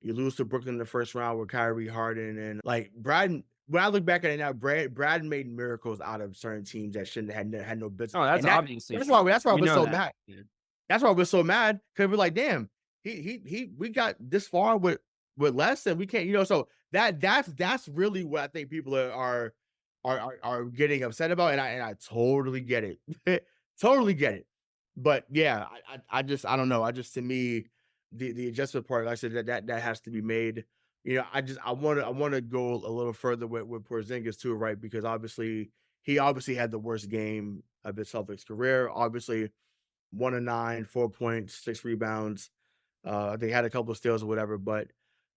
You lose to Brooklyn in the first round with Kyrie Harden, and like Brad. When I look back at it now, Brad made miracles out of certain teams that shouldn't have had no business. Oh, that's obviously that's why we're so mad. Yeah. That's why we're so mad, because we're like, damn, we got this far with less, and we can't, so that's really what I think people are getting upset about, and I totally get it. Totally get it. But yeah, I don't know. To me, the adjustment part, like I said, that has to be made. I want to go a little further with Porzingis too, right? Because he had the worst game of his Celtics career. Obviously, 1 of 9, 4 points, 6 rebounds. They had a couple of steals or whatever. But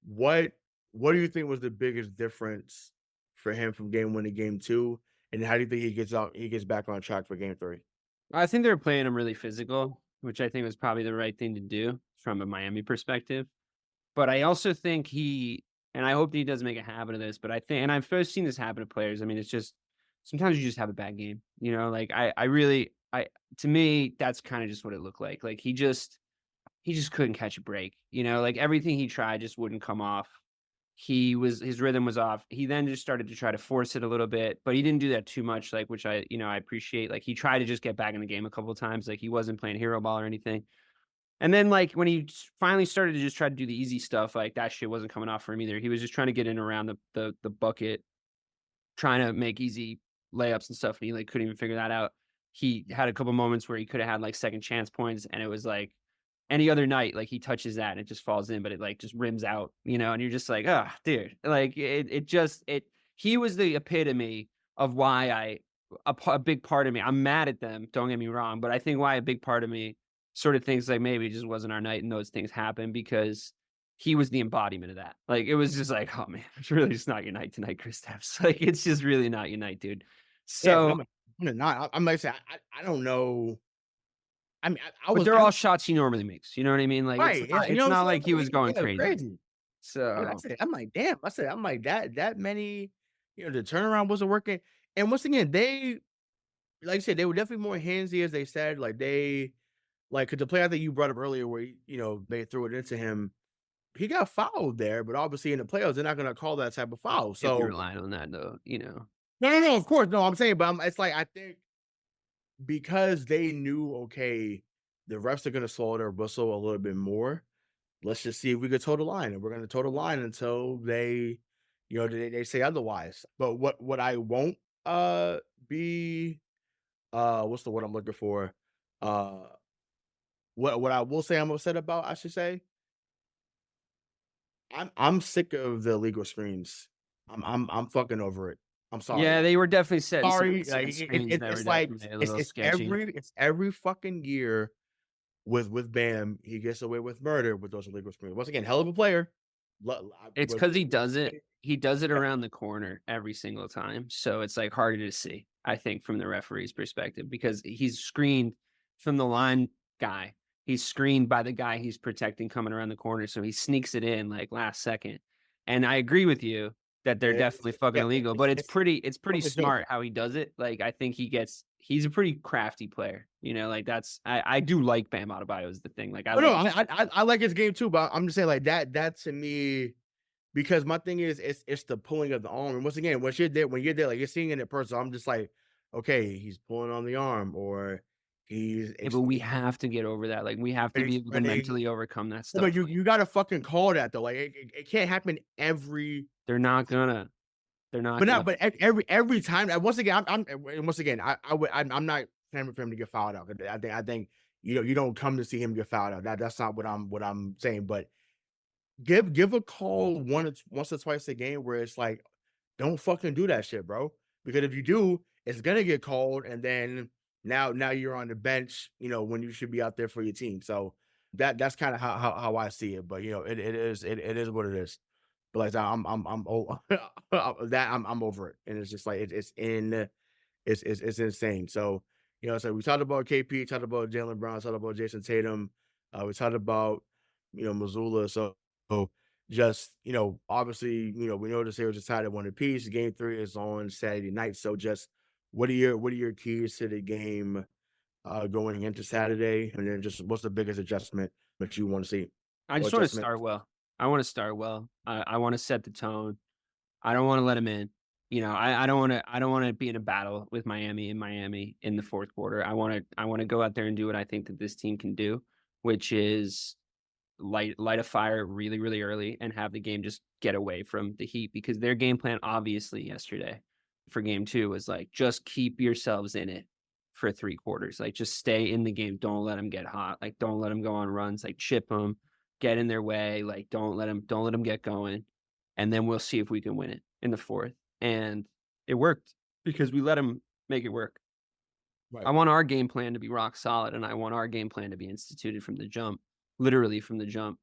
what do you think was the biggest difference for him from game 1 to game 2? And how do you think he gets back on track for game 3? I think they were playing him really physical, which I think was probably the right thing to do from a Miami perspective. But I also think and I hope that he doesn't make a habit of this, but I think, and I've first seen this happen to players. I mean, it's just, sometimes you just have a bad game, like to me, that's kind of just what it looked like. Like he just couldn't catch a break, like everything he tried just wouldn't come off. His rhythm was off. He then just started to try to force it a little bit, but he didn't do that too much, like, which I appreciate. Like he tried to just get back in the game a couple of times. Like he wasn't playing hero ball or anything. And then, like, when he finally started to just try to do the easy stuff, like, that shit wasn't coming off for him either. He was just trying to get in around the bucket, trying to make easy layups and stuff, and he, like, couldn't even figure that out. He had a couple moments where he could have had, like, second chance points, and it was, like, any other night, like, he touches that, and it just falls in, but it, like, just rims out, and you're just like, oh, dude. Like, he was the epitome of why a big part of me, I'm mad at them, don't get me wrong, but I think why a big part of me sort of thinks like maybe it just wasn't our night and those things happen, because he was the embodiment of that. Like it was just like, oh man, it's really just not your night tonight, Kristaps. Like it's just really not your night, dude. So yeah, I'm like saying, I don't know. I mean, but they're all shots he normally makes. You know what I mean? Like right. it's not like he was going crazy. So I'm like, damn. I'm like that many. The turnaround wasn't working. And once again, they, like I said, they were definitely more handsy, as they said. Like they. Like, cause the play I think you brought up earlier where, they threw it into him, he got fouled there, but obviously in the playoffs, they're not gonna call that type of foul. If you're So relying on that, though, no, of course, no. I'm saying, but it's like I think because they knew, okay, the refs are gonna slow their whistle a little bit more. Let's just see if we could toe the line, and we're gonna toe the line until they, they say otherwise. But what I won't be what's the word I'm looking for? Uh what I will say I'm upset about, I should say, I'm sick of the illegal screens. I'm fucking over it. I'm Yeah, sorry. they were definitely setting Sorry. some screens that were It's like definitely a little sketchy. it's every fucking year with Bam, he gets away with murder with those illegal screens. Once again, hell of a player. It's With, because he does it around the corner every single time, so it's, like, harder to see, I think, from the referee's perspective, because he's screened from the line guy. He's screened by the guy he's protecting coming around the corner, so he sneaks it in, like, last second, and I agree with you that they're definitely fucking yeah, illegal, but it's pretty it's dope. smart how he does it. Like, I think he's a pretty crafty player, like, that's I do like Bam Adebayo is the thing, like, I Oh, no, like I like his game too, but I'm just saying like that to me, because my thing is it's the pulling of the arm. And once again, when you're there, like you're seeing it in person, I'm just like, okay, he's pulling on the arm, or yeah, but we have to get over that, like, we have to be able to extending. mentally overcome that No, but stuff. you gotta fucking call that though. Like it can't happen every. They're not gonna. They're not But gonna. not, but every time. And once again, and once again, I'm not clamoring for him to get fouled out. I think you don't come to see him get fouled out. That's not what I'm saying. But give a call once or twice a game where it's like, don't fucking do that shit, bro. Because if you do, it's gonna get called, and then now you're on the bench, when you should be out there for your team. So that's kind of how I see it. But it is what it is. But like I'm I'm over it, and it's just like it's insane. So so we talked about KP, talked about Jalen Brown, talked about Jason Tatum, we talked about Missoula. So just obviously we know the series decided one apiece. Game 3 is on Saturday night. So just what are your keys to the game going into Saturday, and then just what's the biggest adjustment that you want to see? I Or just want to adjustment? start well. I want to start well. I want to set the tone. I don't want to let them in. I don't want to. I don't want to be in a battle with Miami in the fourth quarter. I want to go out there and do what I think that this team can do, which is light a fire really, really early and have the game just get away from the Heat, because their game plan obviously yesterday for game 2 was like, just keep yourselves in it for 3 quarters. Like, just stay in the game. Don't let them get hot. Like, don't let them go on runs. Like, chip them, get in their way. Like, don't let them get going. And then we'll see if we can win it in the fourth. And it worked because we let them make it work. Right. I want our game plan to be rock solid, and I want our game plan to be instituted from the jump, literally from the jump.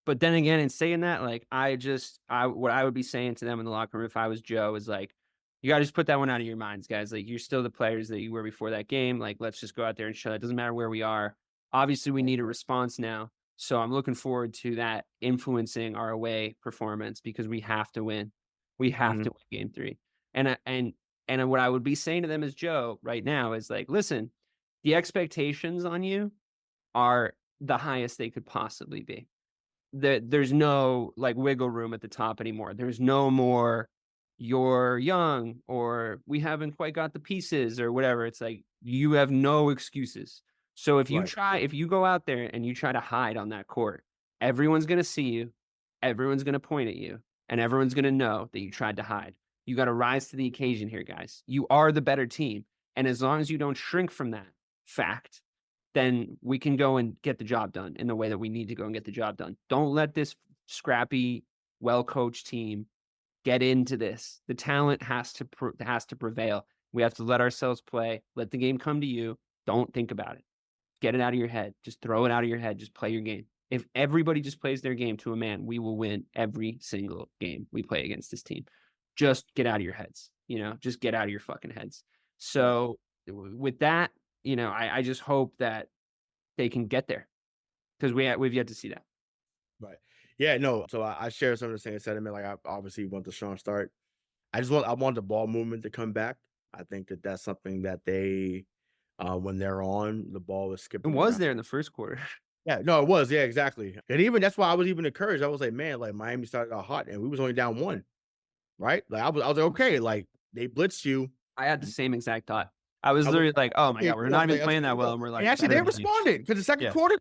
But then again, in saying that, like, what I would be saying to them in the locker room if I was Joe is like, you got to just put that one out of your minds, guys. Like, you're still the players that you were before that game. Like, let's just go out there and show it. Doesn't matter where we are. Obviously, we need a response now. So I'm looking forward to that influencing our away performance, because we have to win. We have to win game 3. And what I would be saying to them as Joe right now is like, listen, the expectations on you are the highest they could possibly be. There's no like wiggle room at the top anymore. There's no more you're young or we haven't quite got the pieces or whatever. It's like, you have no excuses. So if you go out there and you try to hide on that court, everyone's going to see you, everyone's going to point at you, and everyone's going to know that you tried to hide. You got to rise to the occasion here, guys. You are the better team. And as long as you don't shrink from that fact, then we can go and get the job done in the way that we need to go and get the job done. Don't let this scrappy, well-coached team get into this. The talent has to prevail. We have to let ourselves play. Let the game come to you. Don't think about it. Get it out of your head. Just throw it out of your head. Just play your game. If everybody just plays their game to a man, we will win every single game we play against this team. Just get out of your heads. Just get out of your fucking heads. So with that, I just hope that they can get there, because we've yet to see that. Right. Yeah, no. So I share some of the same sentiment. Like I obviously want the strong start. I want the ball movement to come back. I think that's something that they when they're on, the ball is It skipping was around. there in the first quarter. Yeah, no, it was. Yeah, exactly. And even that's why I was even encouraged. I was like, man, like Miami started out hot and we was only down 1, right? Like I was like, okay, like they blitzed you. I had the same exact thought. I was I was literally like, "Oh my okay, god, we're cool. I not was even like, playing that well," cool. and we're And like, actually better they than you. responded because the second Yeah. quarter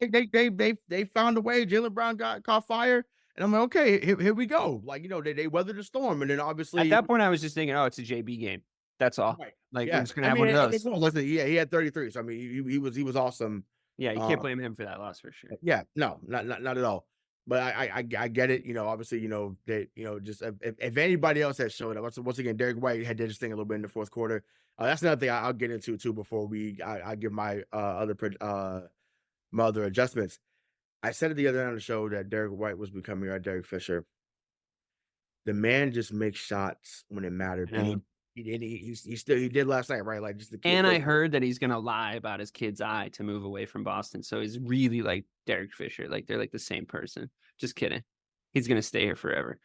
they found a way. Jalen Brown got caught fire. And I'm like, okay, here we go. Like, they weathered the storm. And then At obviously that point, I was just thinking, "Oh, it's a JB game. That's all. right. Like, we're Yeah. just gonna I have mean, one of those." listen, yeah, he had 33. So I mean he was awesome. Yeah, you can't Uh blame him for that loss for sure. Yeah, no, not at all. But I get it. Obviously, that just if anybody else has showed up. Once again, Derek White had did his thing a little bit in the fourth quarter. That's another thing I'll get into too before I give my my other adjustments. I said it the other night on the show that Derek White was becoming our Derek Fisher. The man just makes shots when it mattered, and Yeah. he did last night, right? Like just the kid. And I heard that he's gonna lie about his kid's eye to move away from Boston, so he's really like Derek Fisher, like, they're like the same person. Just kidding. He's gonna stay here forever.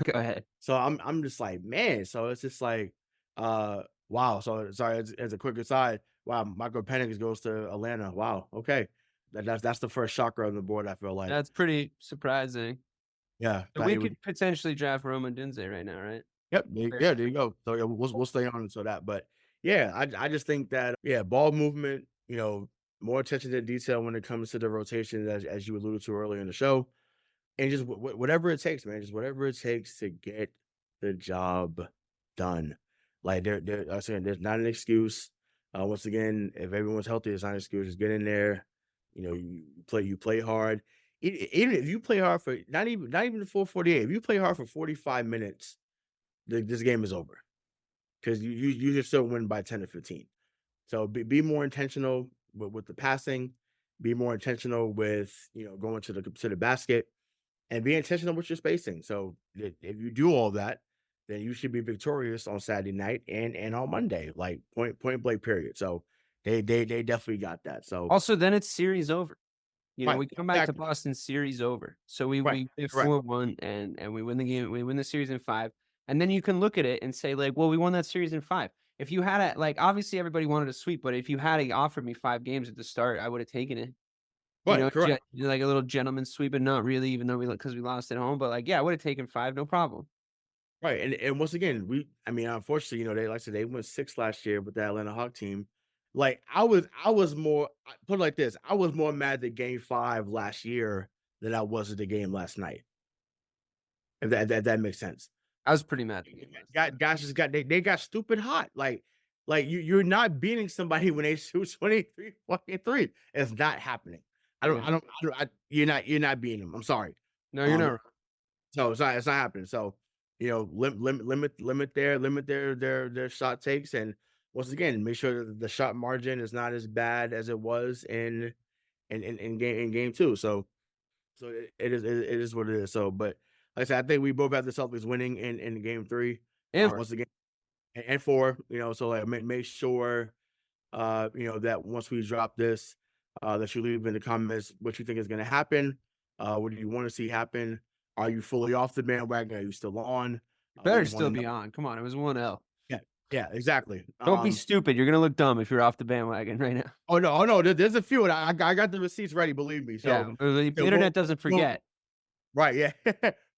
Go ahead. So I'm just like, man. So it's just like, wow. So sorry, as a quick aside, wow, Michael Penix goes to Atlanta. Wow, okay, that's the first shocker on the board. I feel like, That's pretty surprising. yeah, So we could potentially draft Roma Dunze right now, right? yep, yeah, there you go. So yeah, we'll stay on to that, but yeah, I just think that ball movement, more attention to detail when it comes to the rotation, as you alluded to earlier in the show, and just whatever it takes, man, just whatever it takes to get the job done. Like I'm saying, there's not an excuse. Once again, if everyone's healthy, it's not an excuse. Just get in there. You play hard. Even if you play hard for not even the full 48, if you play hard for 45 minutes, this game is over because you just still win by 10 to 15. So be more intentional with the passing. Be more intentional with going to the basket, and be intentional with your spacing. So if you do all that, then you should be victorious on Saturday night and on Monday, like point blank period. So they definitely got that. So Also, then it's series over. right, We come back to exactly. Boston, series over. So we Right, did correct. 4-1 and we win the game. We win the series in 5. And then you can look at it and say, like, well, we won that series in 5. If you had obviously everybody wanted a sweep, but if you had offered me 5 games at the start, I would have taken it. Right, correct. Like a little gentleman sweep, and not really, even though because we lost at home. But like, yeah, I would have taken 5, no problem. Right, and once again, unfortunately, they like I said, they went 6 last year with the Atlanta Hawk team. Like I was more put it like this, I was more mad at game 5 last year than I was at the game last night. If that makes sense. I was pretty mad. Guys just they got stupid hot. Like you're not beating somebody when they shoot 23 fucking 3. It's not happening. You're not beating them. I'm sorry. No, you're Um, not wrong. So it's not happening. So, limit their shot takes, and once again, make sure that the shot margin is not as bad as it was in game 2. So it is what it is. So, but like I said, I think we both have the Celtics winning in game 3. And Once again, and 4. So like make sure that once we drop this, that you leave in the comments what you think is going to happen. What do you want to see happen? Are you fully off the bandwagon? Are you still on? better still be on. Come on, it was 1-L. Yeah, exactly. Don't be stupid. You're gonna look dumb if you're off the bandwagon right now. Oh no, there's a few, and I got the receipts ready. Believe me. So Yeah, the we'll- internet doesn't forget. right, yeah.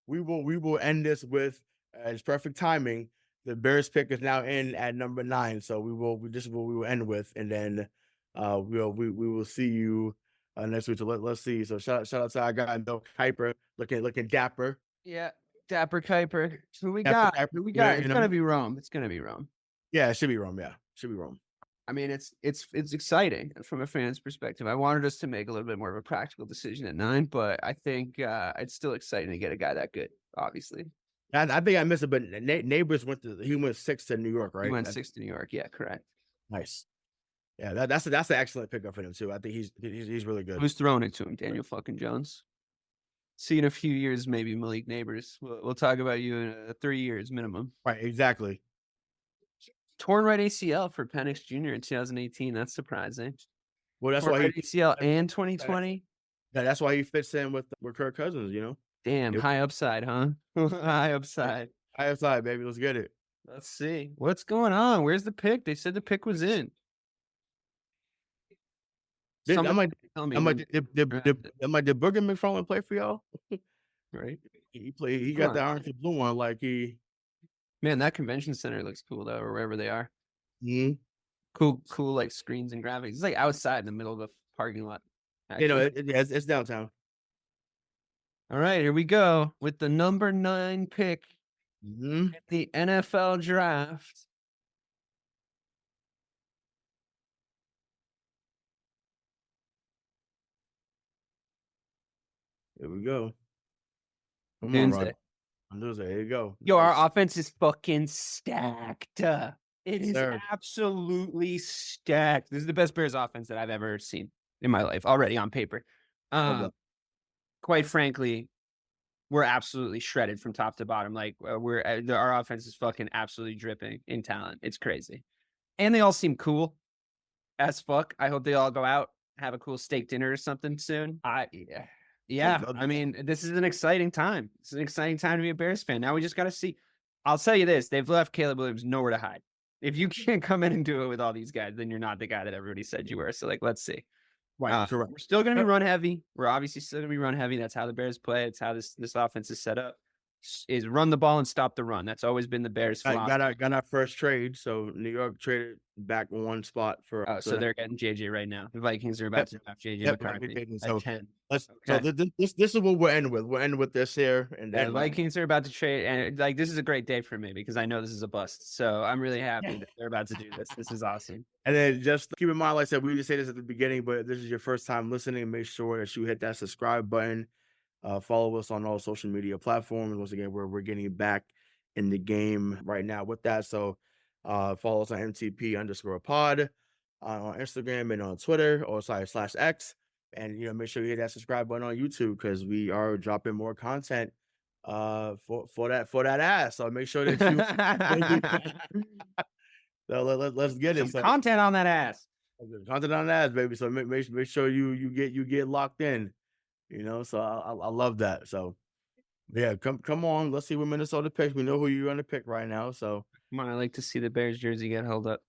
we will end this with it's perfect timing. The Bears pick is now in at number 9, so we will end with, and then we will see you next week. So let's see. So shout out to our guy Bill Kuiper, looking dapper. Yeah, Dapper Kuiper. Who we Dapper got? Kuiper, Who we yeah, got? It's gonna be Rome. It's gonna be Rome. Yeah, it should be Rome. Yeah, should be Rome. I mean, it's exciting from a fan's perspective. I wanted us to make a little bit more of a practical decision at 9, but I think it's still exciting to get a guy that good. Obviously, I think I missed it, but Neighbors he went 6 to New York, right? he went 6 to New York. Yeah, correct. Nice. Yeah, that's an excellent pickup for him too. I think he's really good. Who's throwing it to him? Daniel fucking Jones. See in a few years, maybe Malik Neighbors. We'll talk about you in 3 years minimum. Right, exactly. Torn right ACL for Penix Jr. in 2018. That's surprising. Well, that's Torn why right ACL and 2020. that's why he fits in with Kirk Cousins. Damn, Yep. high upside, huh? High upside. High upside, baby. Let's get it. Let's see. What's going on? Where's the pick? They said the pick was in. Somebody tell me. Did Booger McFarland play for y'all? Right? He played. He Come got on. the orange and blue one. Like he. Man, that convention center looks cool though, or wherever they are. Mhm. Cool, like screens and graphics. It's like outside in the middle of the parking lot. You know, actually. it's downtown. All right, here we go with the number 9 pick Mm-hmm. in the NFL draft. Here we go. Come on, Wednesday. Rod. On Tuesday. Here you go. Yo, Nice. our offense is fucking stacked. It is Sir. absolutely stacked. This is the best Bears offense that I've ever seen in my life already on paper. Okay. Quite frankly, we're absolutely shredded from top to bottom. Like our offense is fucking absolutely dripping in talent. It's crazy. And they all seem cool as fuck. I hope they all go out, have a cool steak dinner or something soon. Yeah. I mean, this is an exciting time. It's an exciting time to be a Bears fan. Now we just got to see. I'll tell you this. They've left Caleb Williams nowhere to hide. If you can't come in and do it with all these guys, then you're not the guy that everybody said you were. So, like, let's see. Right. Correct. We're still going to be run heavy. We're obviously still going to be run heavy. That's how the Bears play. It's how this offense is set up. Is run the ball and stop the run. That's always been the Bears' philosophy. Got our first trade. So New York traded back one spot for. So they're getting JJ right now. The Vikings are about to have JJ McCarthy so at 10. So this is what we'll end with. We'll end with this here, and the Vikings are about to trade, and like this is a great day for me because I know this is a bust. So I'm really happy that they're about to do this. This is awesome. And then just keep in mind, like I said, we just say this at the beginning, but if this is your first time listening, make sure that you hit that subscribe button. Follow us on all social media platforms. Once again, we're getting back in the game right now with that. So follow us on MTP_pod on Instagram and on Twitter /X. And make sure you hit that subscribe button on YouTube because we are dropping more content for that ass. So make sure that you so let's get it. Some content on that ass. Content on that ass, baby. So make sure you get locked in. So I love that. So yeah, come on. Let's see what Minnesota picks. We know who you're gonna pick right now. So come on, I like to see the Bears jersey get held up.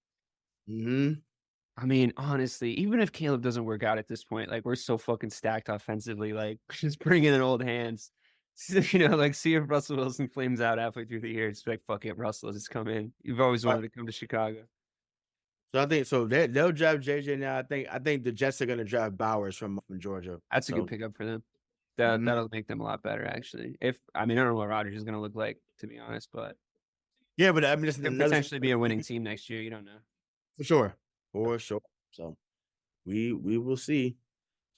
Mm-hmm. I mean, honestly, even if Caleb doesn't work out at this point, like we're so fucking stacked offensively, like just bring in old hands. Like see if Russell Wilson flames out halfway through the year. Just like fuck it, Russell, just come in. You've always wanted to come to Chicago. So I think they'll draft JJ now. I think the Jets are gonna draft Bowers from Georgia. That's a good pickup for them. That'll make them a lot better, actually. I don't know what Rodgers is gonna look like, to be honest, but yeah, but I mean, this could potentially be a winning team next year. You don't know for sure. So we will see.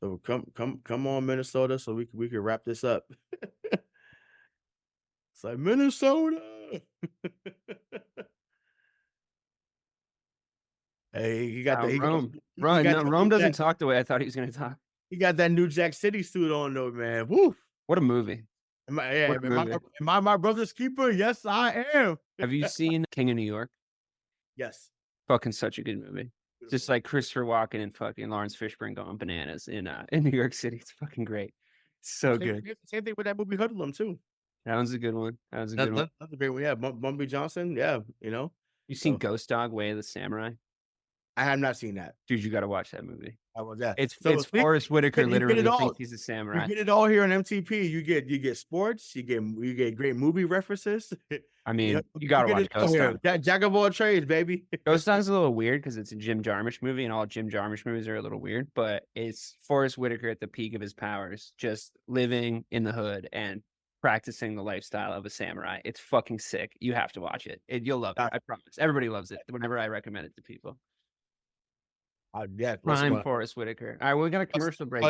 So come on, Minnesota, so we can wrap this up. It's like Minnesota. Hey, you got Rome. Rome doesn't talk the way I thought he was going to talk. He got that new Jack City suit on though, man. Woo! What a movie! Am I my brother's keeper? Yes, I am. Have you seen King of New York? Yes. Fucking such a good movie. Just like Christopher Walken and fucking Lawrence Fishburne going bananas in New York City. It's fucking great. So good. Same thing with that movie Hoodlum too. That one's a good one. That's a great one. Yeah, Bumpy Johnson. Yeah, You seen Ghost Dog: Way of the Samurai? I have not seen that. Dude, you got to watch that movie. I was that. It's Forrest Whitaker literally thinks he's a samurai. You get it all here on MTP. You get sports. You get great movie references. I mean, you got to watch Ghost Dog. Jack of all trades, baby. Ghost Dog's a little weird because it's a Jim Jarmusch movie, and all Jim Jarmusch movies are a little weird. But it's Forrest Whitaker at the peak of his powers, just living in the hood and practicing the lifestyle of a samurai. It's fucking sick. You have to watch it. You'll love it. I promise. Everybody loves it whenever I recommend it to people. Prime Forrest Whitaker. All right, we got a commercial break.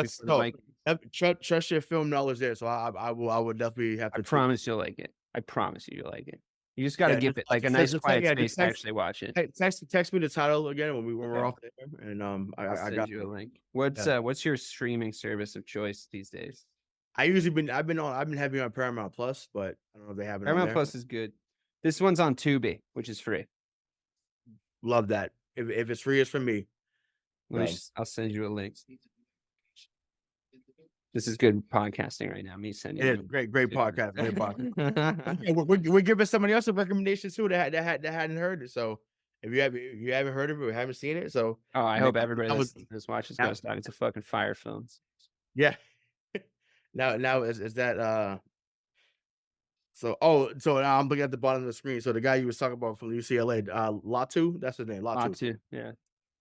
Trust your film knowledge there, so I will definitely have to. I promise you'll like it. I promise you'll like it. You just got to give it like a nice quiet space to actually watch it. Text me the title again when we're off there, and I got you a link. What's your streaming service of choice these days? I've been heavy on Paramount Plus, but I don't know if they have it. Paramount Plus is good. This one's on Tubi, which is free. Love that. If it's free, it's for me. I'll send you a link. This is good podcasting right now. Me sending you. Great podcast. Great podcast. We're giving somebody else a recommendation too that hadn't heard it. So if you haven't heard of it or haven't seen it, so Oh, I hope everybody that was that watches now, Ghost Dog. It's a fucking fire film. yeah. Now is that so now I'm looking at the bottom of the screen. So the guy you was talking about from UCLA, Latu, that's his name, Lot Latu. two, yeah.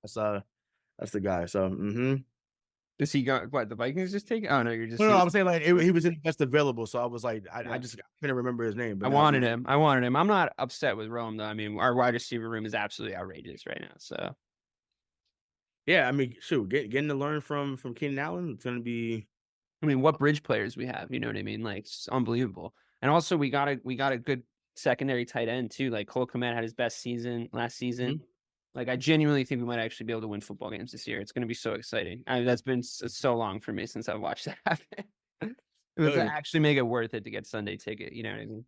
That's the guy. So Is he got what? The Vikings just take? Oh no, you're just. no, I'm saying like he was in the best available, so I was like, I just couldn't remember his name. But I now wanted him. I'm not upset with Rome though. I mean, our wide receiver room is absolutely outrageous right now. So yeah, I mean, shoot, getting to learn from Keenan Allen, it's gonna be. I mean, what bridge players we have? You know what I mean? Like, it's unbelievable. And also, we got a good secondary tight end too. Like Cole Kmet had his best season last season. Mm-hmm. Like, I genuinely think we might actually be able to win football games this year. It's going to be so exciting. That's been so long for me since I've watched that happen. It would actually make it worth it to get Sunday ticket. You know what I mean?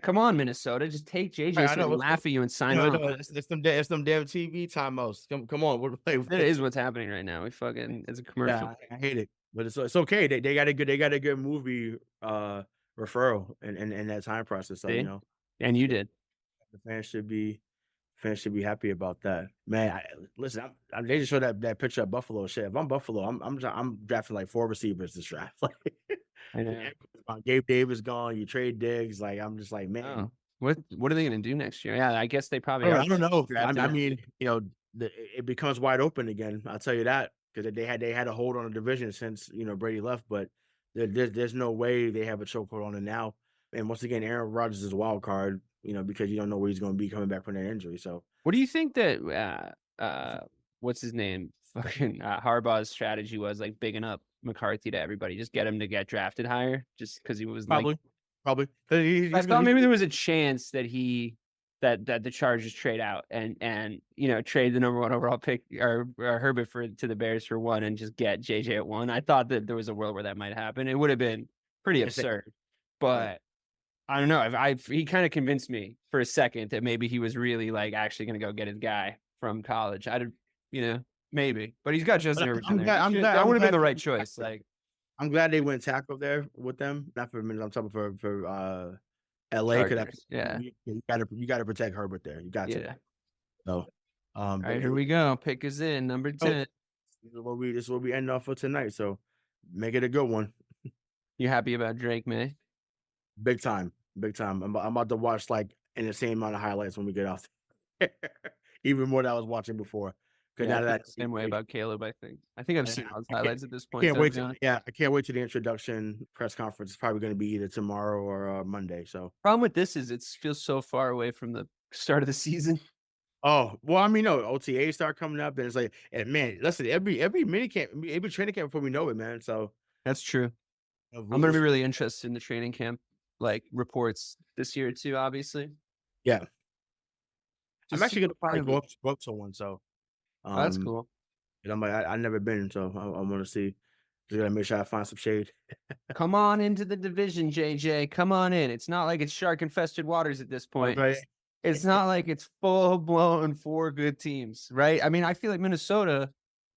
Come on, Minnesota. Just take JJ and laugh at you and sign on. It's some damn TV timeouts. Come on. That is what's happening right now. It's a commercial. Yeah, I hate it. But it's okay. They got a good movie referral in that time process. So, See? you know. And you did. The fans should be happy about that. Man, listen, they just showed that picture of Buffalo. Shit, if I'm Buffalo, I'm drafting like 4 receivers this draft. I know. Gabe Davis gone. You trade Diggs. Like, I'm just like, man, Oh. What are they going to do next year? Yeah, I guess they probably. I don't know. I mean, you know, it becomes wide open again. I'll tell you that, because they had a hold on the division since, you know, Brady left, but there's no way they have a chokehold on it now. And once again, Aaron Rodgers is a wild card, you know, because you don't know where he's going to be coming back from that injury. So, what do you think that what's his name? Fucking Harbaugh's strategy was, like, bigging up McCarthy to everybody, just get him to get drafted higher, just because he was probably. I thought maybe there was a chance that that the Chargers trade out and you know, trade the number 1 overall pick or Herbert to the Bears for 1 and just get JJ at 1. I thought that there was a world where that might happen. It would have been pretty absurd, but I don't know. He kind of convinced me for a second that maybe he was really, like, actually going to go get his guy from college. You know, maybe, but he's got Justin Herbert in there. That would have been the right choice. Like, I'm glad they went tackle there with them. Not for a minute. I'm talking for LA. Yeah, you got to protect Herbert there. You got to. So, all right, here we go. Pick is in number 10. This is what we end off for tonight. So, make it a good one. You happy about Drake Maye? Big time. I'm about to watch, like, in the same amount of highlights when we get off. Even more than I was watching before. Yeah, I feel the same way about Caleb. I think I've seen all the highlights at this point. I can't wait to the introduction press conference. It's probably going to be either tomorrow or Monday. So, problem with this is it feels so far away from the start of the season. Oh, well, I mean, no, OTAs start coming up, and it's like, and man, listen, every mini camp, every training camp before we know it, man. So that's true. I'm going to be really interested in the training camp, like, reports this year too. Obviously, yeah. I'm actually going to probably go up to one. So. That's cool. And I'm like, I've never been, so I want to see. Just gotta make sure I find some shade. Come on into the division, JJ. Come on in. It's not like it's shark-infested waters at this point. Right. It's not like it's full-blown 4 good teams, right? I mean, I feel like Minnesota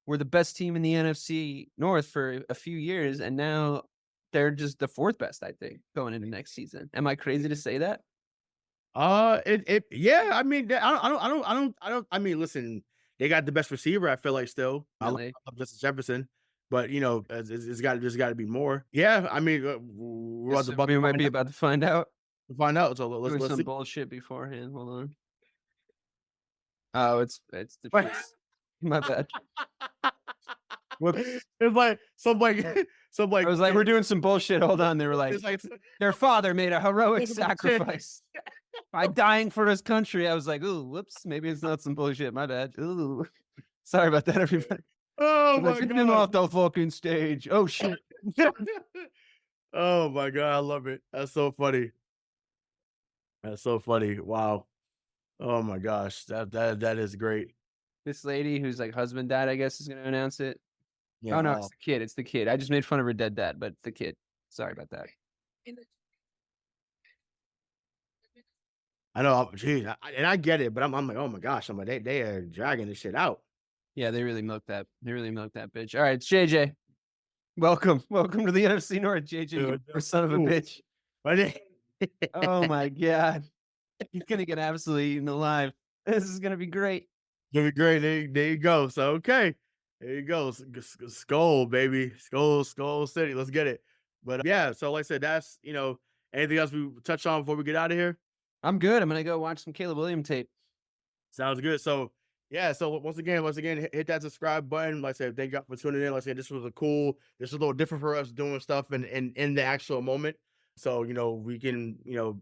were the best team in the NFC North for a few years, and now they're just the 4th best, I think, going into next season. Am I crazy to say that? Yeah. I mean, I don't. I mean, listen. They got the best receiver, I feel like, still. Really? I love Justin Jefferson, but, you know, there's got to be more. Yeah, I mean, we might be about to find out. So let's some see. bullshit beforehand. Hold on. Oh, it's the Chiefs. My bad. Whoops. It's like some like I was like, we're doing some bullshit. Hold on. They were like, their father made a heroic sacrifice by dying for his country. I was like, ooh, whoops. Maybe it's not some bullshit. My bad. Ooh, sorry about that, everybody. Oh my God! Him off the fucking stage. Oh shit. Oh my God, I love it. That's so funny. Wow. Oh my gosh, that is great. This lady who's like husband dad, I guess, is going to announce it. Yeah, oh no, it's the kid. It's the kid. I just made fun of her dead dad, but it's the kid. Sorry about that. I know, geez, and I get it, but I'm like, oh my gosh, I'm like, they are dragging this shit out. Yeah, they really milked that. They really milked that bitch. All right, it's JJ. Welcome to the NFC North, JJ. You son of a bitch. Oh my God, he's gonna get absolutely eaten alive. This is gonna be great. Gonna be great. There you go. So okay, there you go. Skull, baby, Skull City. Let's get it. But yeah, so like I said, that's anything else we touch on before we get out of here? I'm good. I'm gonna go watch some Caleb Williams tape. Sounds good. So yeah, so once again, hit that subscribe button. Like I said, thank you for tuning in. Like I said, this was a little different for us doing stuff in the actual moment. So we can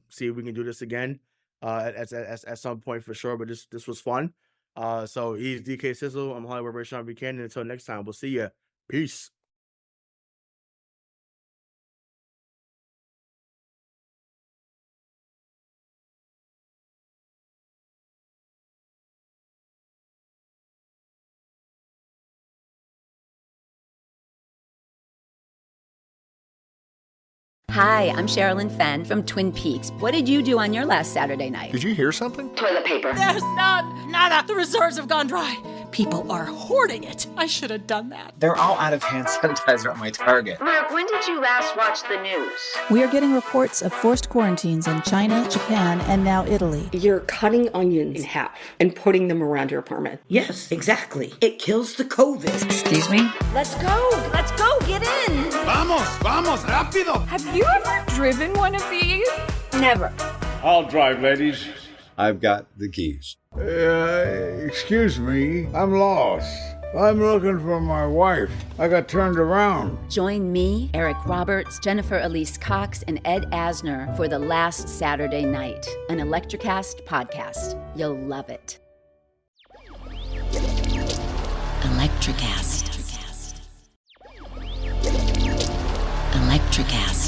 see if we can do this again at some point for sure. But this was fun. So he's DK Sizzle. I'm Hollywood Rayshawn Buchanan. Until next time, we'll see ya. Peace. Hi, I'm Sherilyn Fenn from Twin Peaks. What did you do on your last Saturday night? Did you hear something? Toilet paper. There's nada. The reserves have gone dry. People are hoarding it. I should have done that. They're all out of hand sanitizer at my Target. Mark, when did you last watch the news? We are getting reports of forced quarantines in China, Japan, and now Italy. You're cutting onions in half and putting them around your apartment. Yes, exactly. It kills the COVID. Excuse me? Let's go, get in. Vamos, rápido. Have you ever driven one of these? Never. I'll drive, ladies. I've got the keys. Excuse me, I'm lost. I'm looking for my wife. I got turned around. Join me, Eric Roberts, Jennifer Elise Cox, and Ed Asner for The Last Saturday Night, an Electrocast podcast. You'll love it. Electrocast. Electrocast.